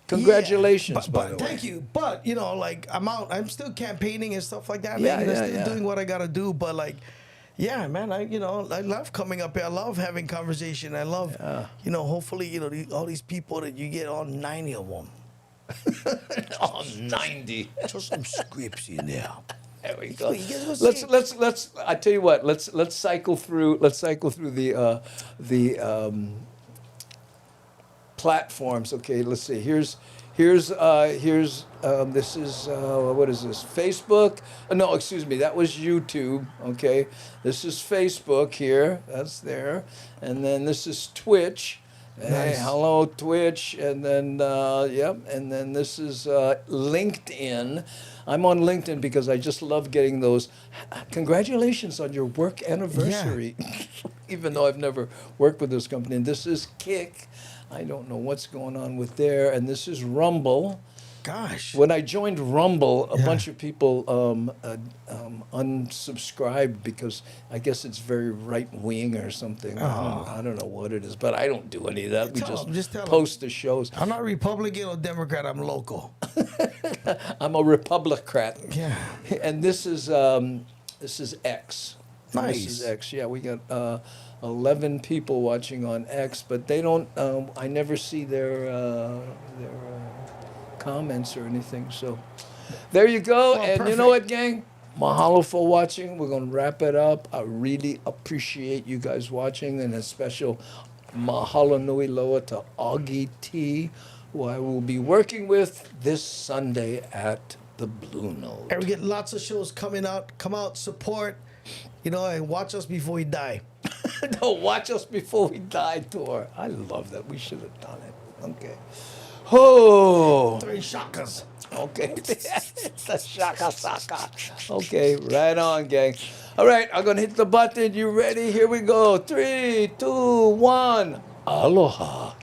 Speaker 2: Congratulations,
Speaker 3: Yeah,
Speaker 2: by the way.
Speaker 3: Thank you. But you know, like I'm out. I'm still campaigning and stuff like that.
Speaker 2: Yeah,
Speaker 3: man. I'm
Speaker 2: yeah,
Speaker 3: still
Speaker 2: yeah.
Speaker 3: doing what I gotta do. But like, yeah, man. I love coming up here. I love having conversation. I love, hopefully, all these people that you get all 90 of them.
Speaker 2: Oh, 90.
Speaker 3: Just some scripts in there.
Speaker 2: There we go.
Speaker 3: You guys will see.
Speaker 2: Let's. I tell you what. Let's cycle through. Let's cycle through the platforms. Okay. Let's see. Here's. This is what is this? Facebook? No, excuse me. That was YouTube. Okay. This is Facebook here. That's there. And then this is Twitch. Hey,
Speaker 3: Nice.
Speaker 2: hello Twitch, and then and then this is LinkedIn. I'm on LinkedIn because I just love getting those. Congratulations on your work anniversary, even though I've never worked with this company. And this is Kick. I don't know what's going on with there. And this is Rumble.
Speaker 3: Gosh.
Speaker 2: When I joined Rumble, a bunch of people unsubscribed because I guess it's very right wing or something. I don't know what it is, but I don't do any of that. We just
Speaker 3: tell 'em.
Speaker 2: post the shows.
Speaker 3: I'm not Republican or Democrat. I'm local.
Speaker 2: I'm a Republicrat.
Speaker 3: Yeah.
Speaker 2: And this is X.
Speaker 3: Nice.
Speaker 2: This is X. Yeah, we got 11 people watching on X, but they don't. I never see their comments or anything. So there you go.
Speaker 3: Well,
Speaker 2: and you know what, gang? Mahalo for watching. We're going to wrap it up. I really appreciate you guys watching, and a special mahalo nui loa to Augie T, who I will be working with this Sunday at the Blue Note.
Speaker 3: And we get lots of shows coming out. Come out, support, and watch us before we die.
Speaker 2: No, watch us before we die tour. I love that. We should have done it. Okay. Oh.
Speaker 3: 3 shakas.
Speaker 2: Okay. The shaka saka. Okay, right on, gang. All right, I'm going to hit the button. You ready? Here we go. 3, 2, 1. Aloha.